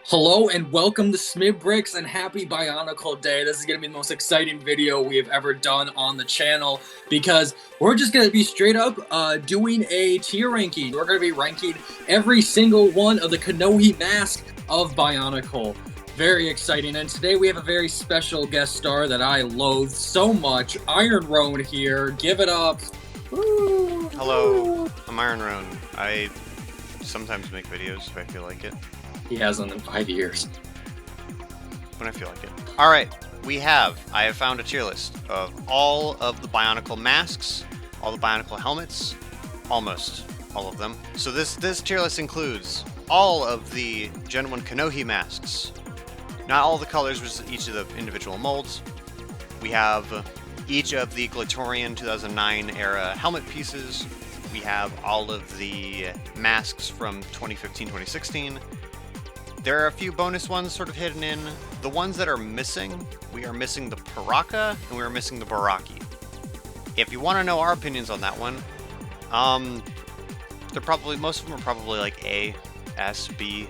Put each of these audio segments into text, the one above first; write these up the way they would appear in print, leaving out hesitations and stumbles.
Hello and welcome to Smib Bricks and happy Bionicle Day. This is going to be the most exciting video we have ever done on the channel because we're just going to be straight up doing a tier ranking. We're going to be ranking every single one of the Kanohi Mask of Bionicle. Very exciting. And today we have a very special guest star that I loathe so much. Iron Roan here. Give it up. Woo. Hello, I'm Iron Roan. I sometimes make videos if I feel like it. He hasn't in 5 years. When I feel like it. Alright, I have found a tier list of all of the Bionicle masks, all the Bionicle helmets, almost all of them. So this tier list includes all of the Gen 1 Kanohi masks. Not all the colors, but each of the individual molds. We have each of the Glatorian 2009 era helmet pieces. We have all of the masks from 2015-2016. There are a few bonus ones sort of hidden in. The ones that are missing, we are missing the Paraka and we are missing the Baraki. If you want to know our opinions on that one, most of them are probably like A, S, B.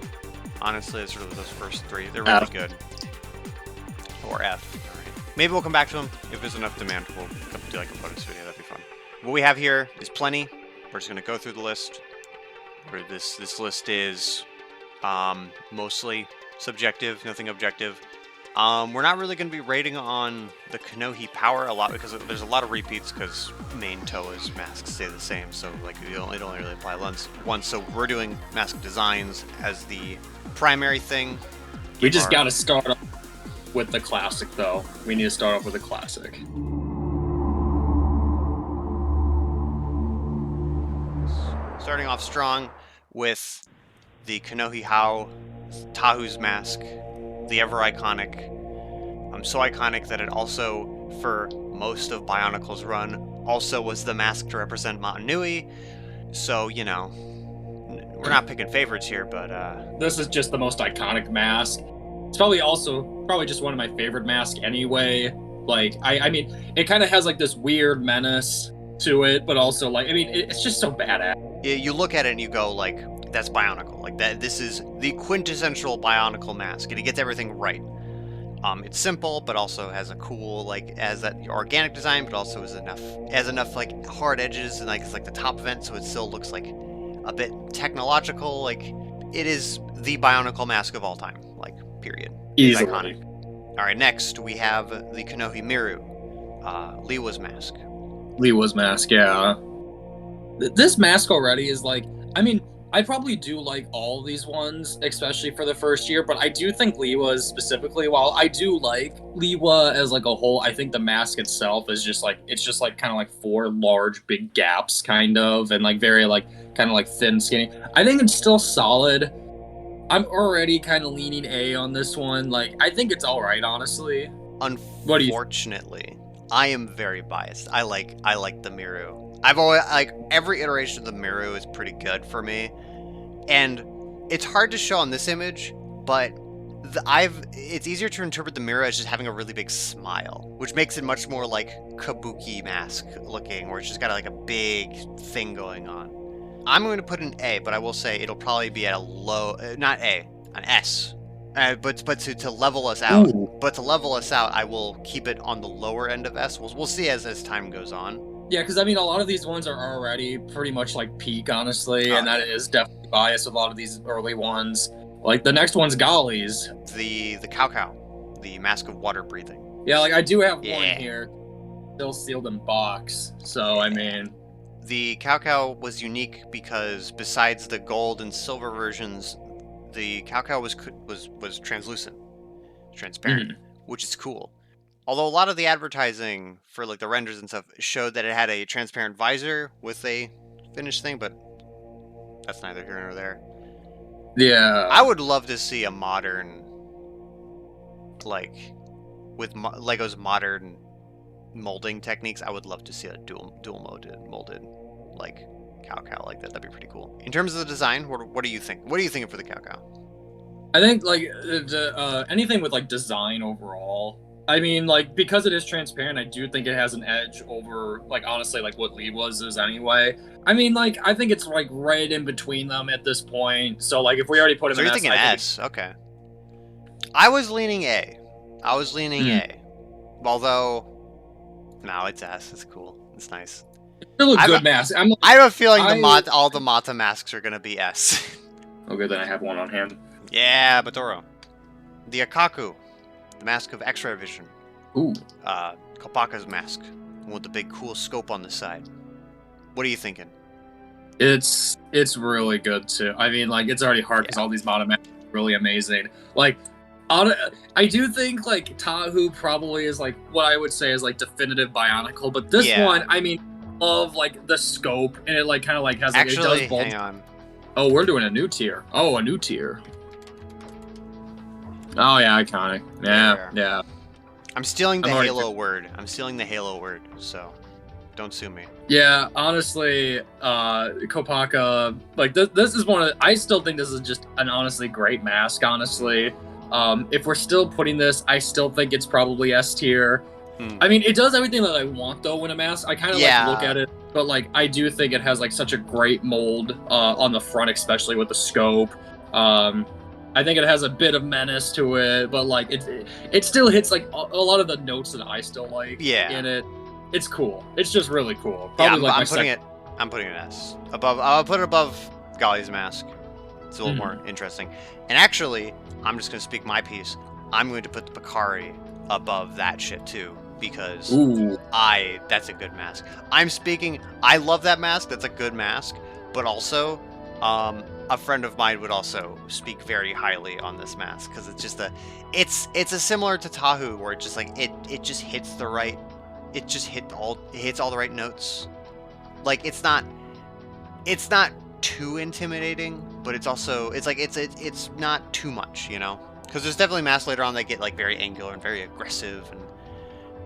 Honestly, it's sort of those first three. They're really good. Or F. Alright. Maybe we'll come back to them. If there's enough demand, we'll do like a bonus video. That'd be fun. What we have here is plenty. We're just going to go through the list. This list is mostly subjective, nothing objective. We're not really going to be rating on the Kanohi power a lot because there's a lot of repeats because main Toa's masks stay the same, so like it only really apply once. So we're doing mask designs as the primary thing. We just got to start off with the classic, though. We need to start off with the classic. Starting off strong with the Kanohi Tahu's mask, the ever iconic. So iconic that it also, for most of Bionicle's run, also was the mask to represent Mount Nui. So, you know, we're not picking favorites here, but this is just the most iconic mask. It's probably just one of my favorite masks anyway. Like, I mean, it kind of has like this weird menace to it, but also like, I mean, it's just so badass. You look at it and you go like, that's Bionicle. Like that, this is the quintessential Bionicle mask, and it gets everything right. It's simple, but also has a cool, like, as that organic design, but also has enough like hard edges and like it's like the top vent, so it still looks like a bit technological. Like it is the Bionicle mask of all time. Like period. Easily. It's iconic. All right, next we have the Kanohi Miru, Liwa's mask. Liwa's mask, yeah. This mask already is like, I mean, I probably do like all these ones, especially for the first year, but I do think Liwa specifically, while I do like Liwa as like a whole, I think the mask itself is just like, it's just like kind of like four large big gaps kind of, and like very like kind of like thin skinny. I think it's still solid. I'm already kind of leaning A on this one. Like, I think it's all right, honestly. Unfortunately, I am very biased. I like the Miru. I've always, like, every iteration of the Miru is pretty good for me, and it's hard to show on this image, but it's easier to interpret the Miru as just having a really big smile, which makes it much more like Kabuki mask looking, where it's just got like a big thing going on. I'm going to put an A, but I will say it'll probably be at a low, not A, an S. But to level us out, I will keep it on the lower end of S. We'll see as time goes on. Yeah, because I mean, a lot of these ones are already pretty much like peak, honestly, and that is definitely biased with a lot of these early ones. Like the next one's Golly's. The Cow, the mask of water breathing. Yeah, like I do have one here, still sealed in box. So I mean, the Cow was unique because besides the gold and silver versions, the Cow was translucent, transparent, which is cool. Although a lot of the advertising for like the renders and stuff showed that it had a transparent visor with a finished thing, but that's neither here nor there. Yeah. I would love to see a modern, like, with Lego's modern molding techniques, I would love to see a dual molded like Cow like that. That'd be pretty cool. In terms of the design, what do you think? What are you thinking for the Cow? I think like anything with like design overall. I mean, like, because it is transparent, I do think it has an edge over, like, honestly, like, what Liwa's is anyway. I mean, like, I think it's, like, right in between them at this point. So, like, if we already put him so in you're S, thinking S, okay. I was leaning A. I was leaning Hmm. A. Although, no, it's S. It's cool. It's nice. Still a I've good mask. I'm like, I have a feeling I all the Mata masks are gonna be S. okay. Then I have one on hand. Yeah, Batoro. The Akaku, the mask of X-ray vision. Ooh. Kopaka's mask, with the big cool scope on the side. What are you thinking? It's really good too. I mean, like it's already hard because Yeah. all these mono maps are really amazing. Like, I do think like Tahu probably is like what I would say is like definitive Bionicle, but this Yeah. one, I mean, love like the scope and it like kind of like has like it does Actually, both. hang on. Oh, we're doing a new tier. Oh, a new tier. Oh yeah, iconic. Yeah, There. yeah. I'm stealing the I'm already Halo word. I'm stealing the Halo word, so don't sue me. Yeah, honestly, Kopaka, like this is one of I still think this is just an honestly great mask, honestly. If we're still putting this, I still think it's probably S tier. I mean, it does everything that I want though in a mask. I kind of like look Yeah. at it, but like I do think it has like such a great mold on the front, especially with the scope. I think it has a bit of menace to it, but like it still hits like a lot of the notes that I still like Yeah. in it. It's cool. It's just really cool. Yeah, Probably like my I'm putting second. I'm putting it S. Above I'll put it above Golly's mask. It's a little more interesting. And actually, I'm just gonna speak my piece. I'm going to put the Bakari above that shit too. Because Ooh. that's a good mask. I love that mask, that's a good mask, but also, a friend of mine would also speak very highly on this mask, because it's just it's a similar to Tahu, where it just like, it just hits the right, it hits all the right notes. Like, it's not too intimidating, but it's also, it's not too much, you know? Because there's definitely masks later on that get like very angular and very aggressive, and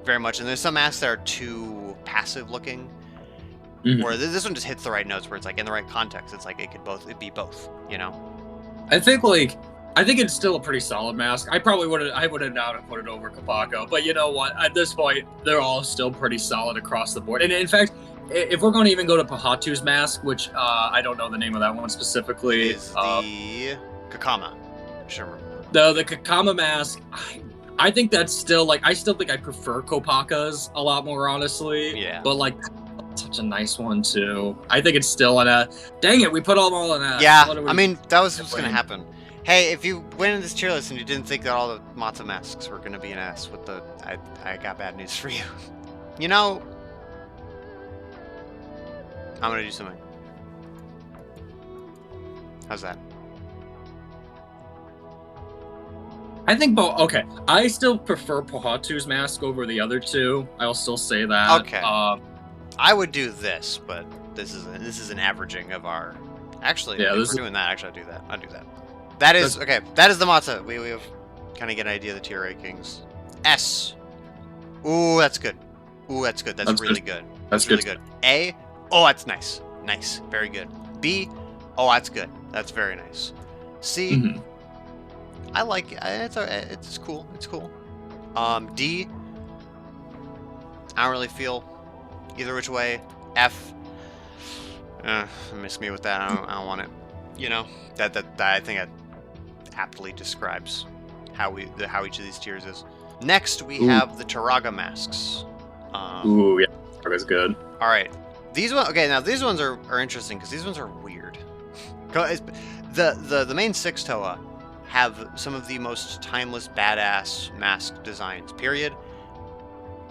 very much, and there's some masks that are too passive looking, where this one just hits the right notes, where it's like in the right context, it's like it'd be both, you know? I think it's still a pretty solid mask. I would not have put it over Kapako, but you know what? At this point, they're all still pretty solid across the board. And in fact, if we're going to even go to Pahatu's mask, which I don't know the name of that one specifically, Is the Kakama. Sure. the Kakama mask. I think that's still like I still think I prefer Kopaka's a lot more, honestly. Yeah. But like such a nice one too. I think it's still in a dang it, we put them all in a Yeah, I mean that was what's gonna happen. Hey, if you went in this tier list and you didn't think that all the Matza masks were gonna be an S with the I got bad news for you. You know, I'm gonna do something. How's that? I think okay. I still prefer Pohatu's mask over the other two. I'll still say that. Okay. I would do this, but this is an averaging of our. Actually, yeah, if we're doing that. Actually, I'll do that. That is okay. That is the Matza. We have kind of get an idea of the tier rankings. S. Ooh, that's good. Ooh, that's good. That's really good. That's really good. A. Oh, that's nice. Nice. Very good. B. Oh, that's good. That's very nice. C. I like it. It's cool. It's cool. D. I don't really feel either which way. F. Miss me with that. I don't want it. You know, that I think that aptly describes how each of these tiers is. Next, we have the Taraga masks. Ooh, yeah, Taraga's good. All right, these ones. Okay, now these ones are interesting because these ones are weird. The main 6 Toa have some of the most timeless, badass mask designs. Period.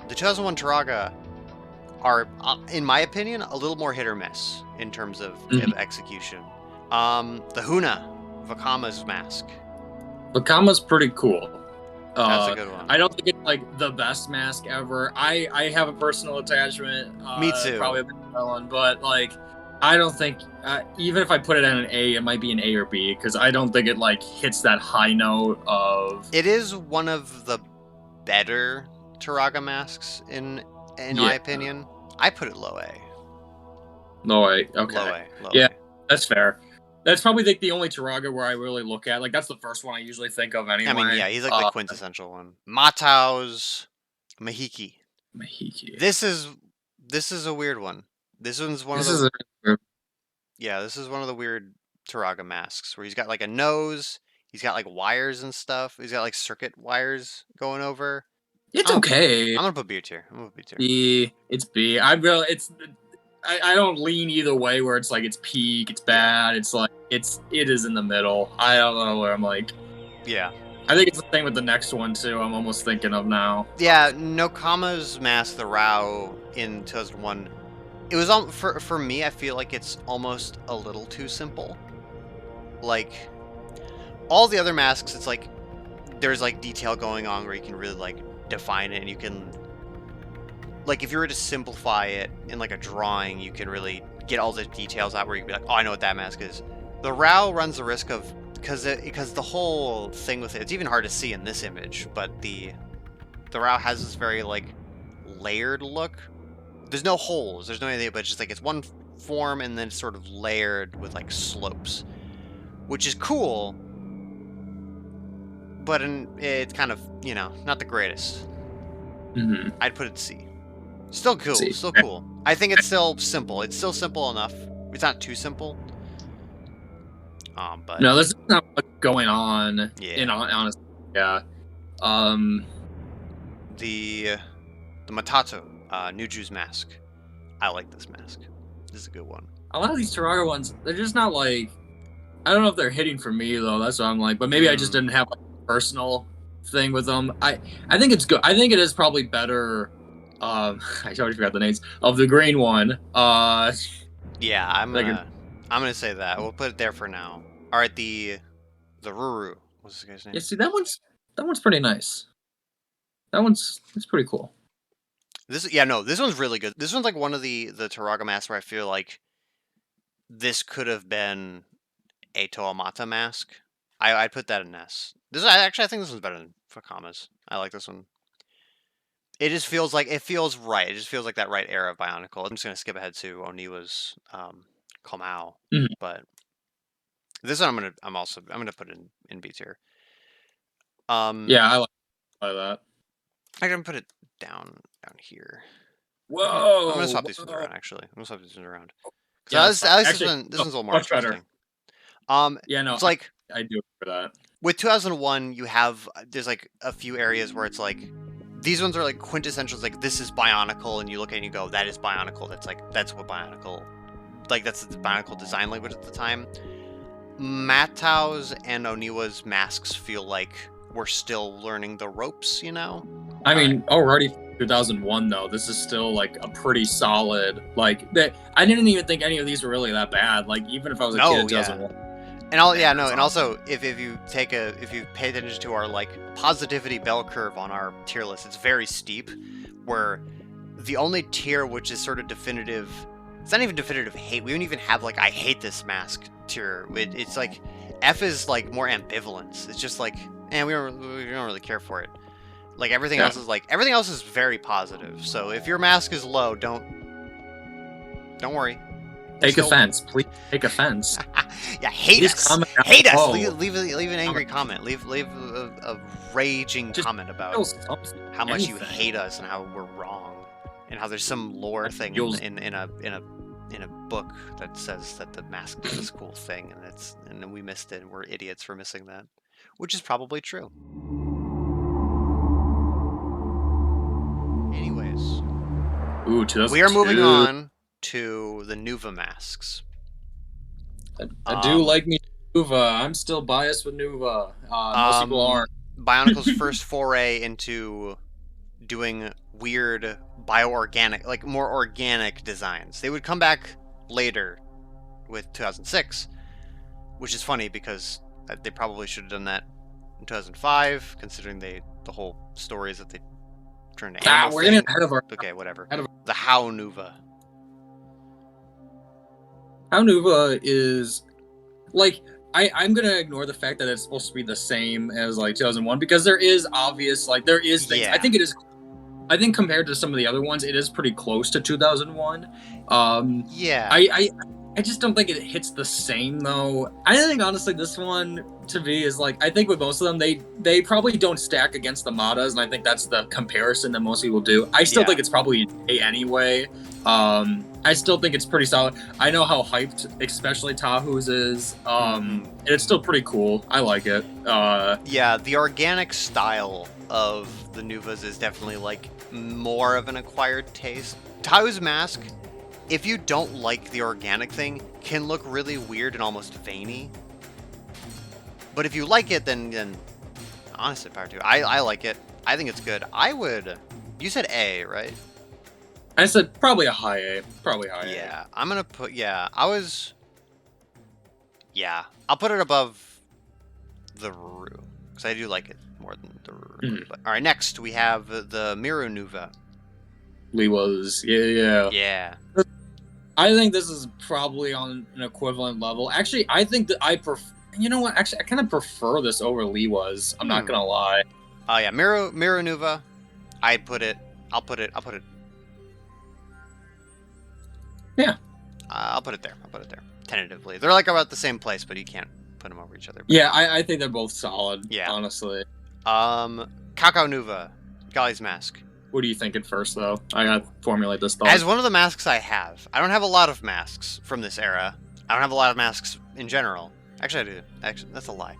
The 2001 Taraga are, in my opinion, a little more hit or miss in terms of execution. The Huna, Vakama's mask. Vakama's pretty cool. That's a good one. I don't think it's like the best mask ever. I have a personal attachment. Me too. Probably a bit one, but like I don't think even if I put it at an A, it might be an A or B because I don't think it like hits that high note of. It is one of the better Taraga masks in my opinion. I put it low A. Low A. Okay. Low yeah, A. That's fair. That's probably like the only Taraga where I really look at. Like that's the first one I usually think of anyway. I mean, yeah, he's like the quintessential one. Matau's Mahiki. This is a weird one. This one's one of the. Yeah, this is one of the weird Taraga masks where he's got like a nose. He's got like wires and stuff. He's got like circuit wires going over. It's I'm okay. gonna put B tier. I'm gonna put B tier. B. It's B. I don't lean either way where it's like it's peak, it's bad. It's like it is in the middle. I don't know where I'm like. Yeah. I think it's the same with the next one too. I'm almost thinking of now. Yeah, Nokama's mask, the Rao in 2001. It was for me. I feel like it's almost a little too simple. Like all the other masks, it's like there's like detail going on where you can really like define it, and you can like if you were to simplify it in like a drawing, you can really get all the details out where you can be like, oh, I know what that mask is. The Rao runs the risk of because the whole thing with it's even hard to see in this image, but the Rao has this very like layered look. There's no holes, there's no anything, but it's just like it's one form and then it's sort of layered with like slopes, which is cool, but it's kind of, you know, not the greatest. Mm-hmm. I'd put it C. Still cool, C. still cool. I think it's still simple. It's still simple enough. It's not too simple. But no, there's not much going on. Yeah. Honestly, yeah. The Matato, Nuju's mask. I like this mask. This is a good one. A lot of these Terraria ones, they're just not like. I don't know if they're hitting for me though. That's what I'm like. But maybe I just didn't have like, a personal thing with them. I think it's good. I think it is probably better. I already forgot the names of the green one. Yeah, I'm gonna say that. We'll put it there for now. All right, the Ruru. What's this guy's name? Yeah, see that one's pretty nice. It's pretty cool. This one's really good. This one's like one of the Turaga masks where I feel like this could have been a Toamata mask. I'd put that in S. I think this one's better than Fakama's. I like this one. It just feels like it feels right. It just feels like that right era of Bionicle. I'm just gonna skip ahead to Oniwa's Komao, but this one I'm gonna put in B tier. Yeah, I like that. I'm gonna put it down here. Whoa! I'm gonna swap these ones around. Actually, I'm gonna swap these ones around. Yeah, This one's a little more interesting. Yeah, no, it's like I do for that. With 2001, there's like a few areas where it's like these ones are like quintessential. Like this is Bionicle, and you look at it and you go, that is Bionicle. That's what Bionicle, like that's the Bionicle design language at the time. Matao's and Oniwa's masks feel like we're still learning the ropes, you know? I mean, already 2001 though, this is still like a pretty solid, like that. I didn't even think any of these were really that bad. Like even if I was a kid in 2001. And also if you pay attention to our like positivity bell curve on our tier list, it's very steep, where the only tier which is sort of definitive, it's not even definitive hate. We don't even have like I hate this mask tier. It's like F is like more ambivalence. It's just like, we don't really care for it. Like everything else is very positive. So if your mask is low, don't worry. Take offense, please. Take offense. Yeah, hate us. Hate us. Leave an angry comment. Leave a raging comment about how much you hate us and how we're wrong, and how there's some lore thing in a book that says that the mask is this cool thing, and we missed it. And we're idiots for missing that, which is probably true. Anyways, we are moving on to the Nuva masks. I do like me Nuva. I'm still biased with Nuva. Most people aren't. Bionicle's first foray into doing weird bioorganic, like more organic designs. They would come back later with 2006, which is funny because they probably should have done that in 2005, considering the whole stories that they turned to animal we're getting ahead of our. Okay, whatever. The How Nuva. How Nuva is like I'm gonna ignore the fact that it's supposed to be the same as like 2001 because there is obvious there is things. Yeah. I think compared to some of the other ones, it is pretty close to 2001. Yeah. I just don't think it hits the same though. I think honestly this one to me is like I think with most of them they probably don't stack against the Matas, and I think that's the comparison that most people do. I still think it's probably an A anyway. I still think it's pretty solid. I know how hyped, especially Tahu's is. And it's still pretty cool. I like it. Yeah, the organic style of the Nuvas is definitely like more of an acquired taste. Tahu's mask, if you don't like the organic thing, can look really weird and almost veiny. But if you like it, then honestly, power to you. I like it. I think it's good. I would. You said A, right? I said probably a high A. Probably high A. Yeah, I'm gonna put. Yeah, I was. Yeah, I'll put it above the Ruru because I do like it more than the Ruru. But all right, next we have the Miru Nuva. Liwa's, yeah. Yeah. I think this is probably on an equivalent level. Actually, I think that I prefer. You know what? Actually, I kind of prefer this over Liwa's. I'm not gonna lie. Oh yeah, Miru Nuva. I'll put it. Yeah. I'll put it there. Tentatively, they're like about the same place, but you can't put them over each other. Yeah, I think they're both solid. Yeah. Honestly. Kakao Nuva, Gali's mask. What are you thinking first, though? I gotta formulate this thought. As one of the masks I have, I don't have a lot of masks from this era. I don't have a lot of masks in general. Actually, I do. Actually, that's a lie.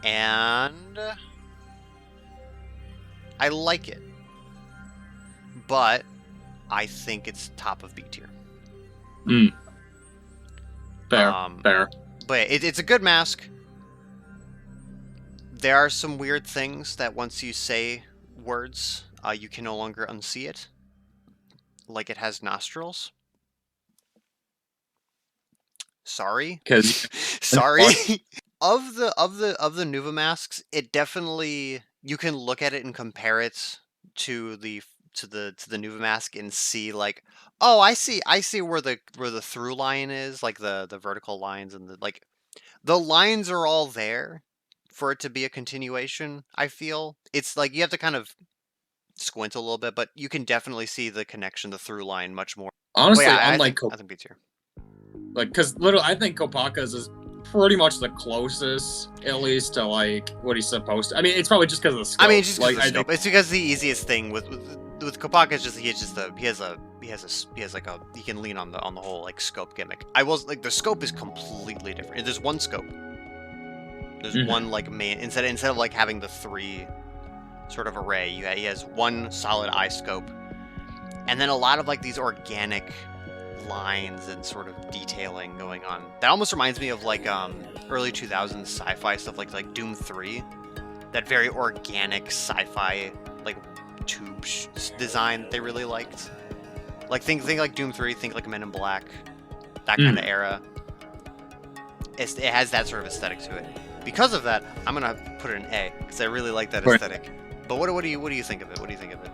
And I like it, but I think it's top of B tier. Fair. But it's a good mask. There are some weird things that once you say words, you can no longer unsee it. Like it has nostrils. Sorry. Sorry. Of the Nuva masks, it definitely, you can look at it and compare it to the Nuva mask and see like, oh, I see where the through line is, like the vertical lines and the lines are all there for it to be a continuation. I feel it's like you have to kind of squint a little bit, but you can definitely see the connection, the through line much more. Honestly, I think B tier. Like, because literally, I think Kopaka's is pretty much the closest, at least, to like what he's supposed to. I mean, it's probably just because of the scope. I mean, just because of the scope. It's because the easiest thing with Kopaka is just he can lean on the whole like scope gimmick. The scope is completely different. There's one scope. There's one like main instead of like having the three sort of array. He has one solid eye scope, and then a lot of like these organic lines and sort of detailing going on. That almost reminds me of like early 2000s sci-fi stuff like Doom 3. That very organic sci-fi like tube design they really liked. Like think like Doom 3, think like Men in Black, that kind of era. It has that sort of aesthetic to it. Because of that, I'm gonna put it in A because I really like that aesthetic. But what do you think of it? What do you think of it?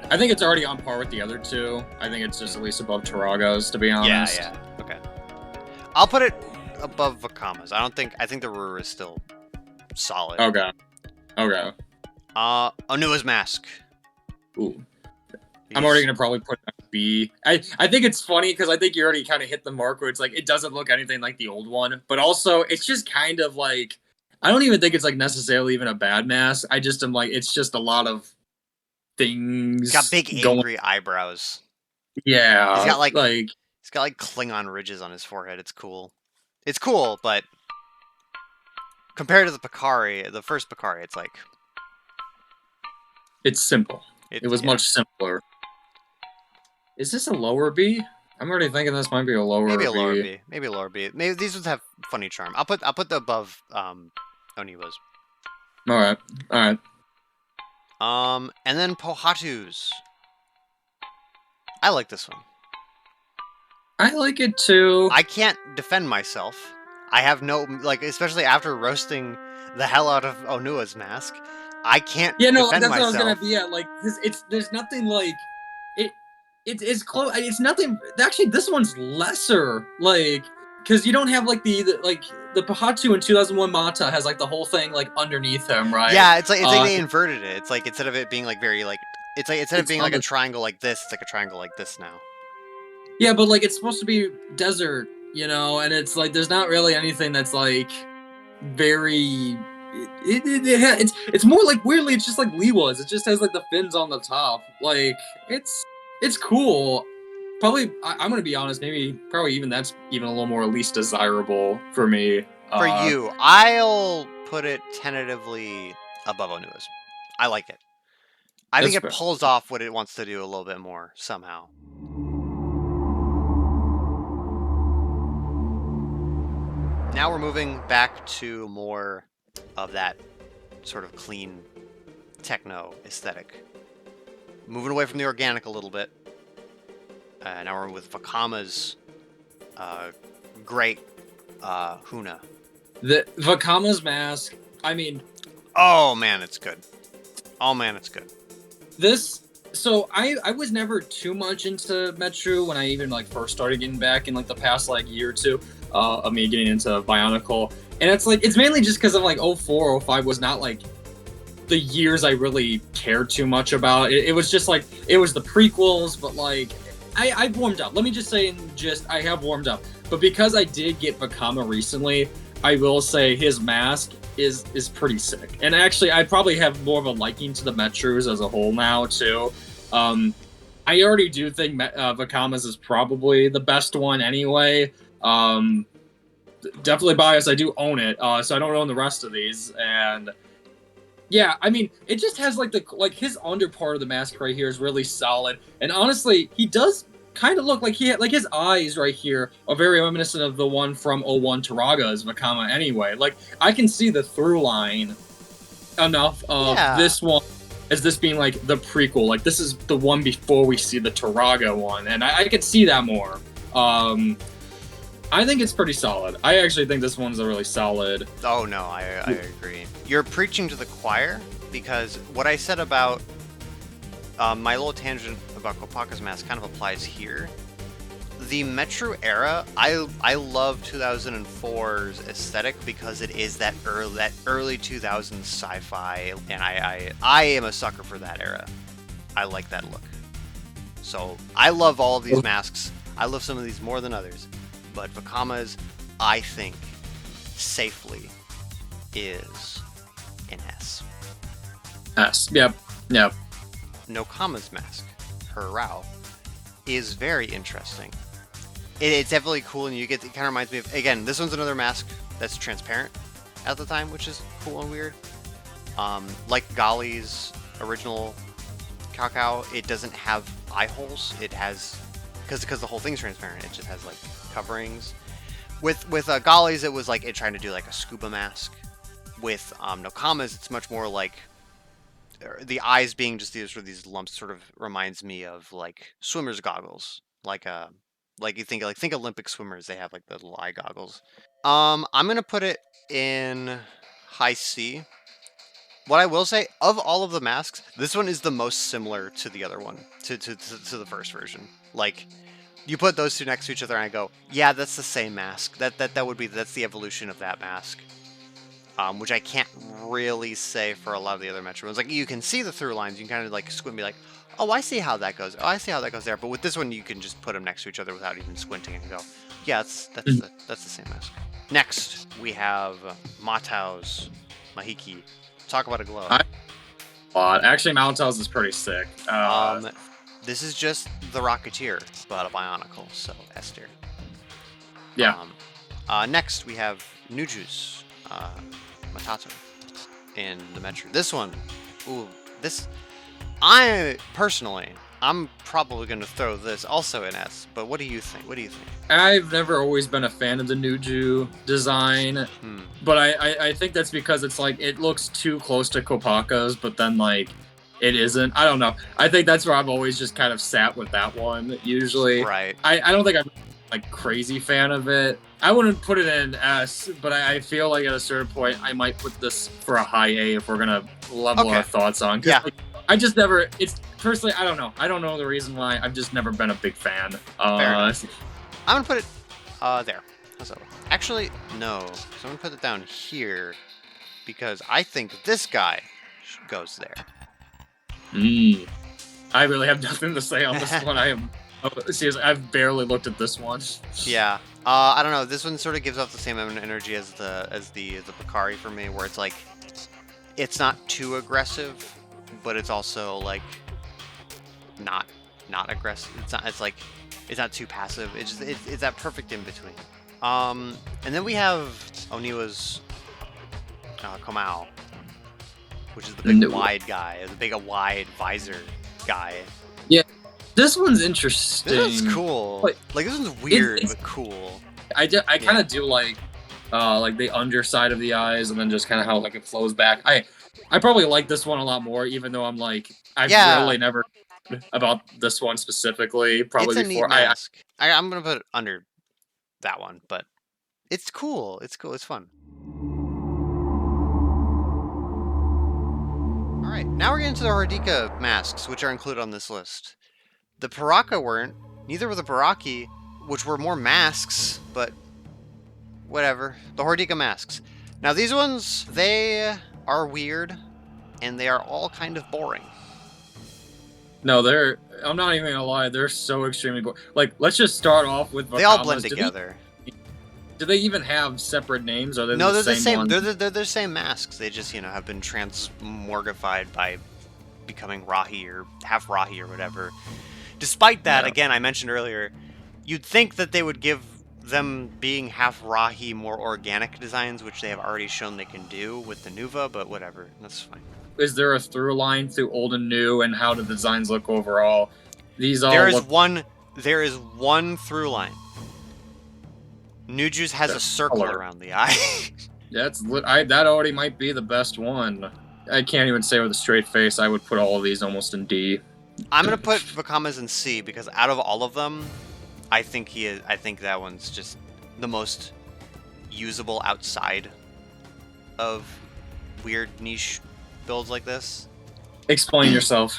I think it's already on par with the other two. I think it's just at least above Taraga's, to be honest. Yeah. Okay. I'll put it above Vakama's. I think the Ruru is still solid. Okay. Onua's mask. Ooh. I'm already gonna probably put it at B. I think it's funny because I think you already kind of hit the mark where it's like it doesn't look anything like the old one, but also it's just kind of like I don't even think it's like necessarily even a bad mask. I just am like it's just a lot of things. He's got big angry eyebrows. Yeah. He's got like Klingon ridges on his forehead. It's cool. It's cool, but compared to the first Picari, it's like it's simple. It was much simpler. Is this a lower B? I'm already thinking this might be a lower B. Maybe a lower B. Maybe these ones have funny charm. I'll put the above Oniwa's. All right. And then Pohatu's. I like this one. I like it too. I can't defend myself. I have no especially after roasting the hell out of Onua's mask. I can't. Yeah, no, defend that's myself. what I was gonna be at. Like, there's nothing like it. It's close. It's nothing. Actually, this one's lesser. Like, because you don't have like the Pahatu in 2001 Mata has like the whole thing like underneath him, right? Yeah, it's like they inverted it. It's like instead of it being like very like it's like instead of being like a triangle like this, it's like a triangle like this now. Yeah, but like it's supposed to be desert, and it's like there's not really anything that's like very. It's more like weirdly it's just like Lee was. It just has like the fins on the top. Like it's It's cool. Probably, I'm gonna be honest. Maybe, probably even that's even a little more least desirable for me. For you, I'll put it tentatively above Onua's. I like it. I think That's it fair. pulls off what it wants to do a little bit more somehow. Now we're moving back to more of that sort of clean techno aesthetic. Moving away from the organic a little bit. Now we're with Vakama's great Huna. The Vakama's mask. I mean, Oh man, it's good. Oh man, it's good. this. So I was never too much into Metru when I even like first started getting back in like the past like year or two of me getting into Bionicle, and it's like it's mainly just because of like 04, 05 was not like the years I really cared too much about. It was just like it was the prequels, but like I've warmed up. Let me just say, I have warmed up. But because I did get Vakama recently, I will say his mask is pretty sick. And actually, I probably have more of a liking to the Metrus as a whole now too. I already do think Vakama's is probably the best one anyway. Definitely biased. I do own it, so I don't own the rest of these. And yeah, I mean, it just has like his under part of the mask right here is really solid. And honestly, he does kind of look like he had like his eyes right here are very reminiscent of the one from '01 Taraga's Vakama anyway. Like I can see the through line enough of this one as this being like the prequel. Like this is the one before we see the Taraga one, and I could see that more. I think it's pretty solid. I actually think this one's a really solid. Oh no, I agree. You're preaching to the choir, because what I said about my little tangent about Kopaka's mask kind of applies here. The Metru era, I love 2004's aesthetic because it is that early 2000s sci-fi, and I am a sucker for that era. I like that look. So I love all of these masks. I love some of these more than others, but Vakama's, I think, safely is an S. S. Yep. Yep. Nokama's mask, her Rao, is very interesting. It's definitely cool, and it kind of reminds me of, again, this one's another mask that's transparent at the time, which is cool and weird. Like Gali's original Kakao, it doesn't have eye holes. It has, because the whole thing's transparent, it just has like coverings. With Gali's, it was like it trying to do like a scuba mask. With Nokama's, it's much more like the eyes being just these lumps. Sort of reminds me of like swimmer's goggles, like you think Olympic swimmers, they have like the little eye goggles. I'm gonna put it in high C. What I will say, of all of the masks, this one is the most similar to the other one, to the first version. Like, you put those two next to each other, and I go, yeah, that's the same mask. That's the evolution of that mask. Which I can't really say for a lot of the other Metro ones. Like, you can see the through lines, you can kind of like squint and be like, oh, I see how that goes. Oh, I see how that goes there. But with this one, you can just put them next to each other without even squinting and go, yeah, that's the same mask. Next, we have Matao's Mahiki. Talk about a glow. Actually, Matao's is pretty sick. This is just the Rocketeer, but a Bionicle, so S tier. Yeah. Next, we have Nuju's Matato in the Metru. This one, I'm probably going to throw this also in S, but what do you think? I've never always been a fan of the Nuju design, but I think that's because it's like, it looks too close to Kopaka's, but then like, it isn't. I don't know. I think that's where I've always just kind of sat with that one, usually. Right. I don't think I'm like crazy fan of it. I wouldn't put it in S, but I feel like at a certain point, I might put this for a high A if we're going to level our thoughts on. Yeah. Like, I just never, personally, I don't know. I don't know the reason why. I've just never been a big fan. I'm going to put it there. So, actually, no. So I'm going to put it down here because I think this guy goes there. I really have nothing to say on this one. Seriously, I've barely looked at this one. Yeah. I don't know. This one sort of gives off the same energy as the Picari for me, where it's like, it's not too aggressive, but it's also like not not aggressive. It's not. It's like it's not too passive. It's that perfect in between. And then we have Oniwa's Komao, which is the big wide guy, the big wide visor guy. Yeah, this one's interesting. This one's cool. But like this one's weird but cool. I kind of do like the underside of the eyes, and then just kind of how like it flows back. I probably like this one a lot more, even though I'm like I've really never about this one specifically. Probably it's before a neat mask. I'm gonna put it under that one, but it's cool. It's cool. It's fun. All right, now we're getting to the Hordika masks, which are included on this list. The Paraka weren't. Neither were the Baraki, which were more masks, but whatever. The Hordika masks. Now these ones, they are weird, and they are all kind of boring. No, I'm not even gonna lie, they're so extremely boring. Like, let's just start off with they all blend together. Do they even have separate names? Or are they no, the they're same the same. ones? They're the same masks. They just have been transmorgified by becoming Rahi or half Rahi or whatever. Despite that, again, I mentioned earlier, you'd think that they would give them being half Rahi more organic designs, which they have already shown they can do with the Nuva, but whatever, that's fine. Is there a through line through old and new, and how do the designs look overall? These all there is one through line. Nuju's has a circle around the eye. That already might be the best one. I can't even say with a straight face. I would put all of these almost in D. I'm gonna put Vakama's in C because out of all of them, I think that one's just the most usable outside of weird niche builds like this. Explain yourself.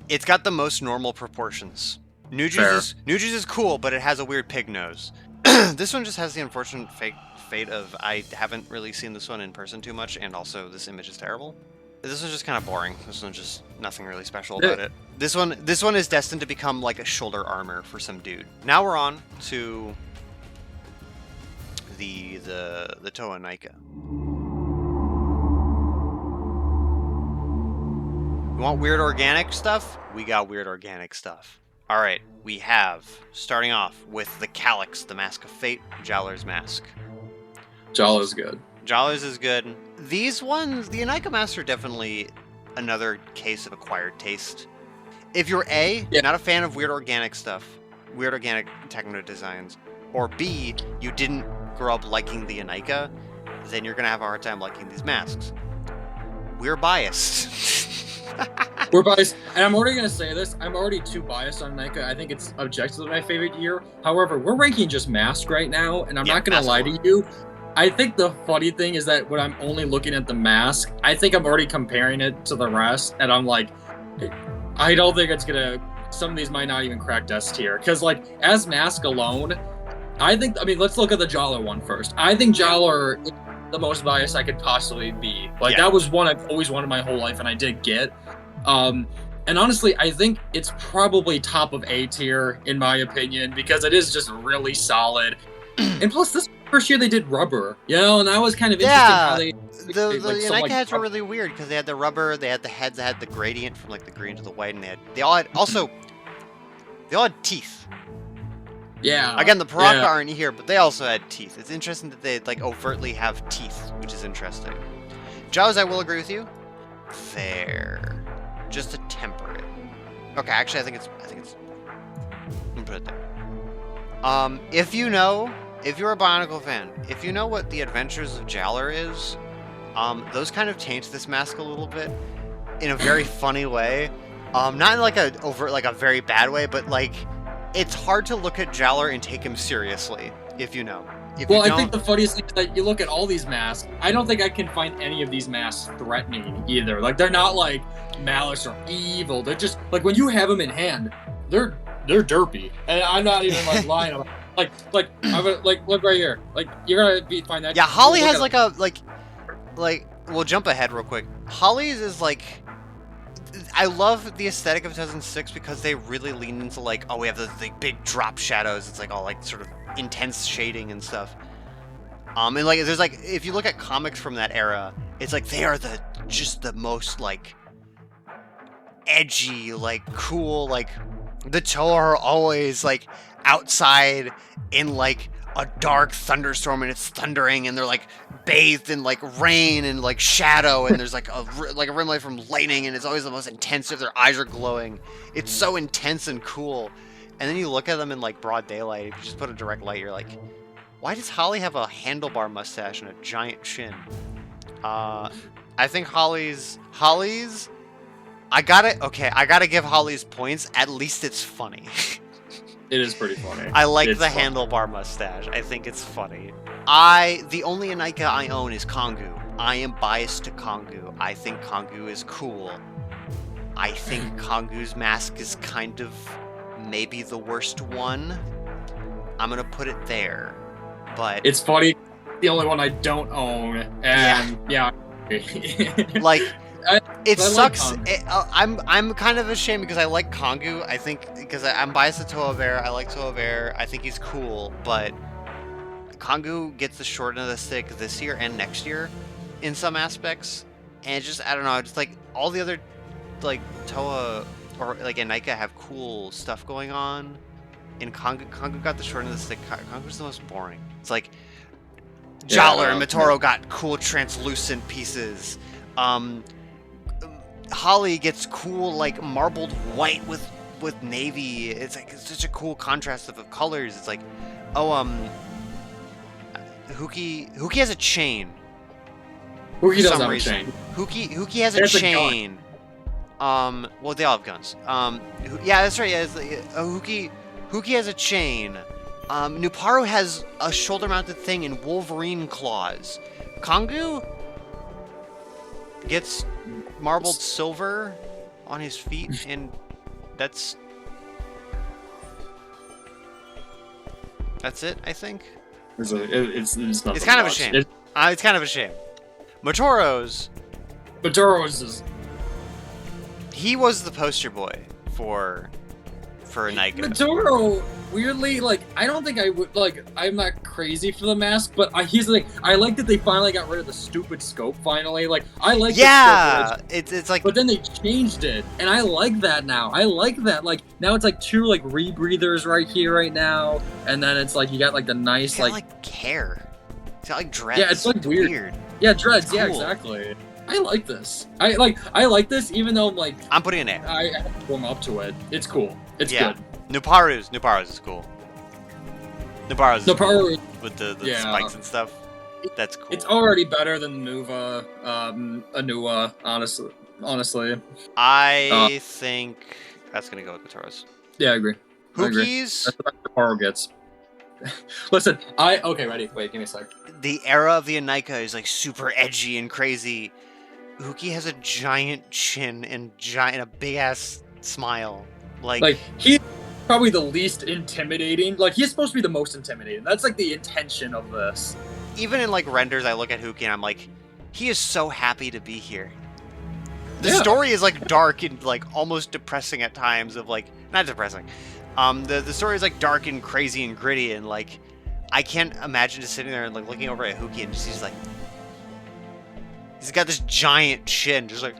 It's got the most normal proportions. Nuju's is cool, but it has a weird pig nose. This one just has the unfortunate fate of I haven't really seen this one in person too much, and also this image is terrible. This one's just kind of boring. This one's just nothing really special about it. This one is destined to become like a shoulder armor for some dude. Now we're on to the Toa Inika. You want weird organic stuff? We got weird organic stuff. All right, we have, starting off with the Calyx, the Mask of Fate, Jowler's Mask. Jowler's good. Jowler's is good. These ones, the Inika masks are definitely another case of acquired taste. If you're not a fan of weird organic stuff, weird organic techno designs, or B, you didn't grow up liking the Inika, then you're gonna have a hard time liking these masks. We're biased. We're biased, and I'm already going to say this, I'm already too biased on Inika. I think it's objectively my favorite year. However, we're ranking just mask right now, and I'm not going to lie to you. I think the funny thing is that when I'm only looking at the mask, I think I'm already comparing it to the rest, and I'm like, I don't think it's going to, some of these might not even crack S tier, because like, as mask alone, let's look at the Jowler one first. I think Jowler is the most biased I could possibly be. Like, that was one I've always wanted my whole life, and I did get. And honestly, I think it's probably top of A tier, in my opinion, because it is just really solid. And plus, this first year they did rubber, and that was kind of interesting how they... The Inika heads were really weird, because they had the rubber, they had the heads that had the gradient from like the green to the white, and they all had teeth. Yeah. Again, the Paraka aren't here, but they also had teeth. It's interesting that they like overtly have teeth, which is interesting. Jaws, I will agree with you. There. Just to temper it. Okay, actually, I think it's. I'm gonna put it there. If you're a Bionicle fan, if you know what the Adventures of Jowler is, those kind of taint this mask a little bit in a very funny way. Not in like a very bad way, but like it's hard to look at Jowler and take him seriously if you know. I think the funniest thing is that you look at all these masks, I don't think I can find any of these masks threatening either. Like, they're not like malice or evil. They're just like, when you have them in hand, they're derpy. And I'm not even like lying about it. Like look right here. Like, you're gonna find that. Yeah, Holly has we'll jump ahead real quick. Holly's is like, I love the aesthetic of 2006 because they really lean into like, we have the big drop shadows. It's like all like sort of intense shading and stuff. And like, there's like, if you look at comics from that era, it's like they are just the most like edgy, like cool, like the Toa are always like outside in like a dark thunderstorm and it's thundering and they're like bathed in like rain and like shadow and there's like a rim light from lightning and it's always the most intense if their eyes are glowing. It's so intense and cool. And then you look at them in like broad daylight, if you just put a direct light, you're like, why does Holly have a handlebar mustache and a giant chin? I think Holly's I gotta give Holly's points. At least it's funny. It is pretty funny. I like It's the fun. handlebar mustache. I think it's funny. The only Inika I own is Kongu. I am biased to Kongu. I think Kongu is cool. I think Kongu's mask is kind of maybe the worst one. I'm gonna put it there. But It's funny. The only one I don't own, and yeah. like it I like sucks. Kongu. I'm kind of ashamed because I like Kongu. I think because I'm biased to Toa Bear. I like Toa Bear. I think he's cool, but Kongu gets the short end of the stick this year and next year in some aspects, and just I don't know. Just like all the other like Toa or like Inika have cool stuff going on, and Kongu got the short end of the stick. Kongu's the most boring. It's like Jowler and Metoro got cool translucent pieces. Holly gets cool like marbled white with navy. It's like it's such a cool contrast of colors. It's like, Huki has a chain. Huki does have a chain. Huki has a chain. Well, they all have guns. Yeah, that's right. Yeah, Huki has a chain. Nuparu has a shoulder-mounted thing and Wolverine claws. Kongu gets marbled silver on his feet, and that's it, I think. It's kind of a shame. It's kind of a shame. Motoro's is... He was the poster boy for Inika. Metru, weirdly, like, I don't think I would, like, I'm not crazy for the mask, but he's like, I like that they finally got rid of the stupid scope finally. Like, I like the scope, it's like, but then they changed it, and I like that now. I like that. Like, now it's like two like rebreathers right here, right now, and then it's like you got like the nice like hair. It's got like dreads. Yeah, it's like weird. Yeah, dreads. Cool. Yeah, exactly. I like this. I like this, even though like I'm putting an A. I have to warm up to it. It's cool. It's good. Nuparu's is cool. Nuparu's cool. With the spikes and stuff. That's cool. It's already better than Nuva, Anua, honestly. I think that's gonna go with Matora's. Yeah, I agree. Huki's. That's what Nuparu gets. Listen, okay, ready. Wait, give me a sec. The era of the Inika is like super edgy and crazy. Huki has a giant chin and a big ass smile. Like he's probably the least intimidating. Like, he's supposed to be the most intimidating. That's like the intention of this. Even in like renders, I look at Huki and I'm like, he is so happy to be here. The story is like dark and like almost depressing at times. Of like, not depressing. The story is like dark and crazy and gritty, and like I can't imagine just sitting there and like looking over at Huki and just he's got this giant chin, just like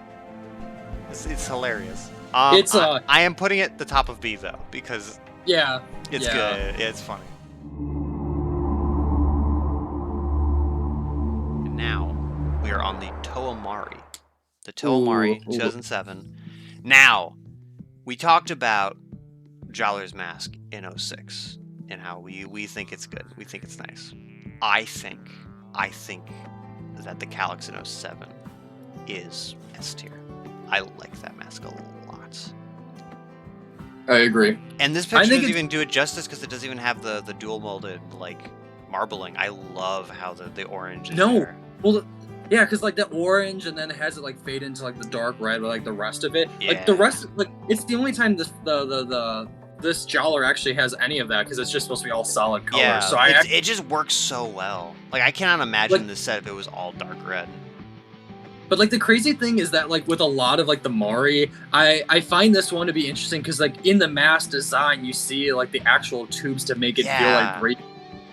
it's hilarious. I am putting it the top of B though because it's good. Yeah, it's funny. And now we are on the Toa Mahri. The Toa Mahri 2007. Now we talked about Jowler's Mask in 06 and how we think it's good. We think it's nice. I think that the Calyx in 07 is S tier. I like that mask a lot. I agree. And this picture doesn't even do it justice because it doesn't even have the dual molded like marbling. I love how the orange is there. Well, yeah, because like the orange and then it has it like fade into like the dark red or like the rest of it. Yeah. Like the rest, like it's the only time this Jowler actually has any of that because it's just supposed to be all solid colors. Yeah, so it just works so well. Like I cannot imagine this set if it was all dark red. But like the crazy thing is that like with a lot of like the Mahri, I find this one to be interesting because like in the mask design you see like the actual tubes to make it feel like great.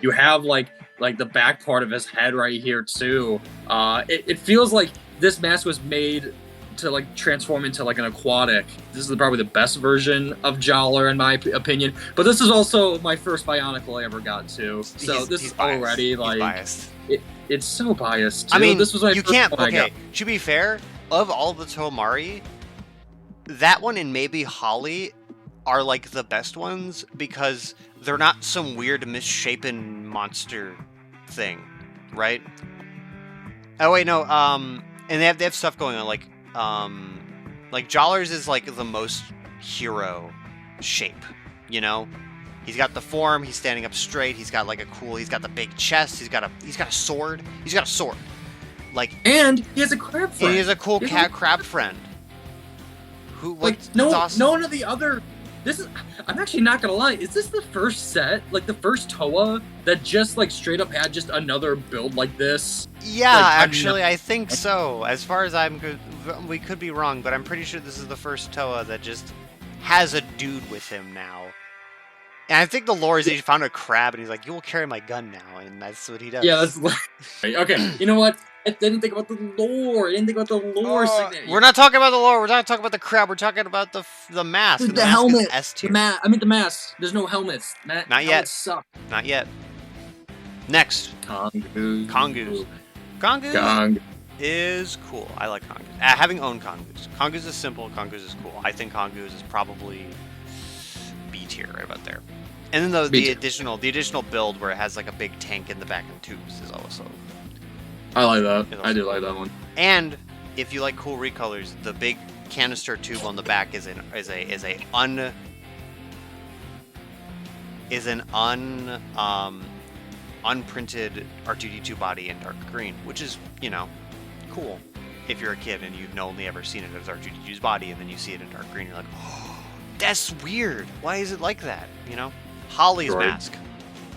You have like the back part of his head right here too. It feels like this mask was made to like transform into like an aquatic. This is probably the best version of Jollar in my opinion. But this is also my first Bionicle I ever got to. So this is biased. already like biased. It's so biased. Too. I mean, this was my you first can't. one I got. Okay, to be fair, of all the Tomari, that one and maybe Holly are like the best ones because they're not some weird misshapen monster thing, right? Oh wait, no. And they have stuff going on like Jollar's is like the most hero shape, you know. He's got the form. He's standing up straight. He's got like he's got the big chest. He's got a sword. He's got a sword. Like, and he has a crab friend. And he has a cool crab friend. Who like awesome. no one of the other. This is. I'm actually not gonna lie. Is this the first set, like the first Toa that just like straight up had just another build like this? Yeah, like, actually, I think so. As far as I'm good, we could be wrong, but I'm pretty sure this is the first Toa that just has a dude with him now. And I think the lore is he found a crab and he's like, "You will carry my gun now," and that's what he does. Yeah, that's okay. You know what? I didn't think about the lore. I didn't think about the lore. We're not talking about the lore. We're not talking about the crab. We're talking about the mask. The mask helmet. S tier. I mean the mask. There's no helmets. Not yet. Suck. Not yet. Next. Kongus is cool. I like Kongus. Having owned Kongus. Kongus is simple. Kongus is cool. I think Kongus is probably B tier right about there. And then the additional build where it has like a big tank in the back and tubes is also. I like that. I do like that one. And if you like cool recolors, the big canister tube on the back is an unprinted R2D2 body in dark green, which is, you know, cool. If you're a kid and you've only ever seen it as R2D2's body, and then you see it in dark green, you're like, oh, that's weird. Why is it like that? You know, Holly's mask.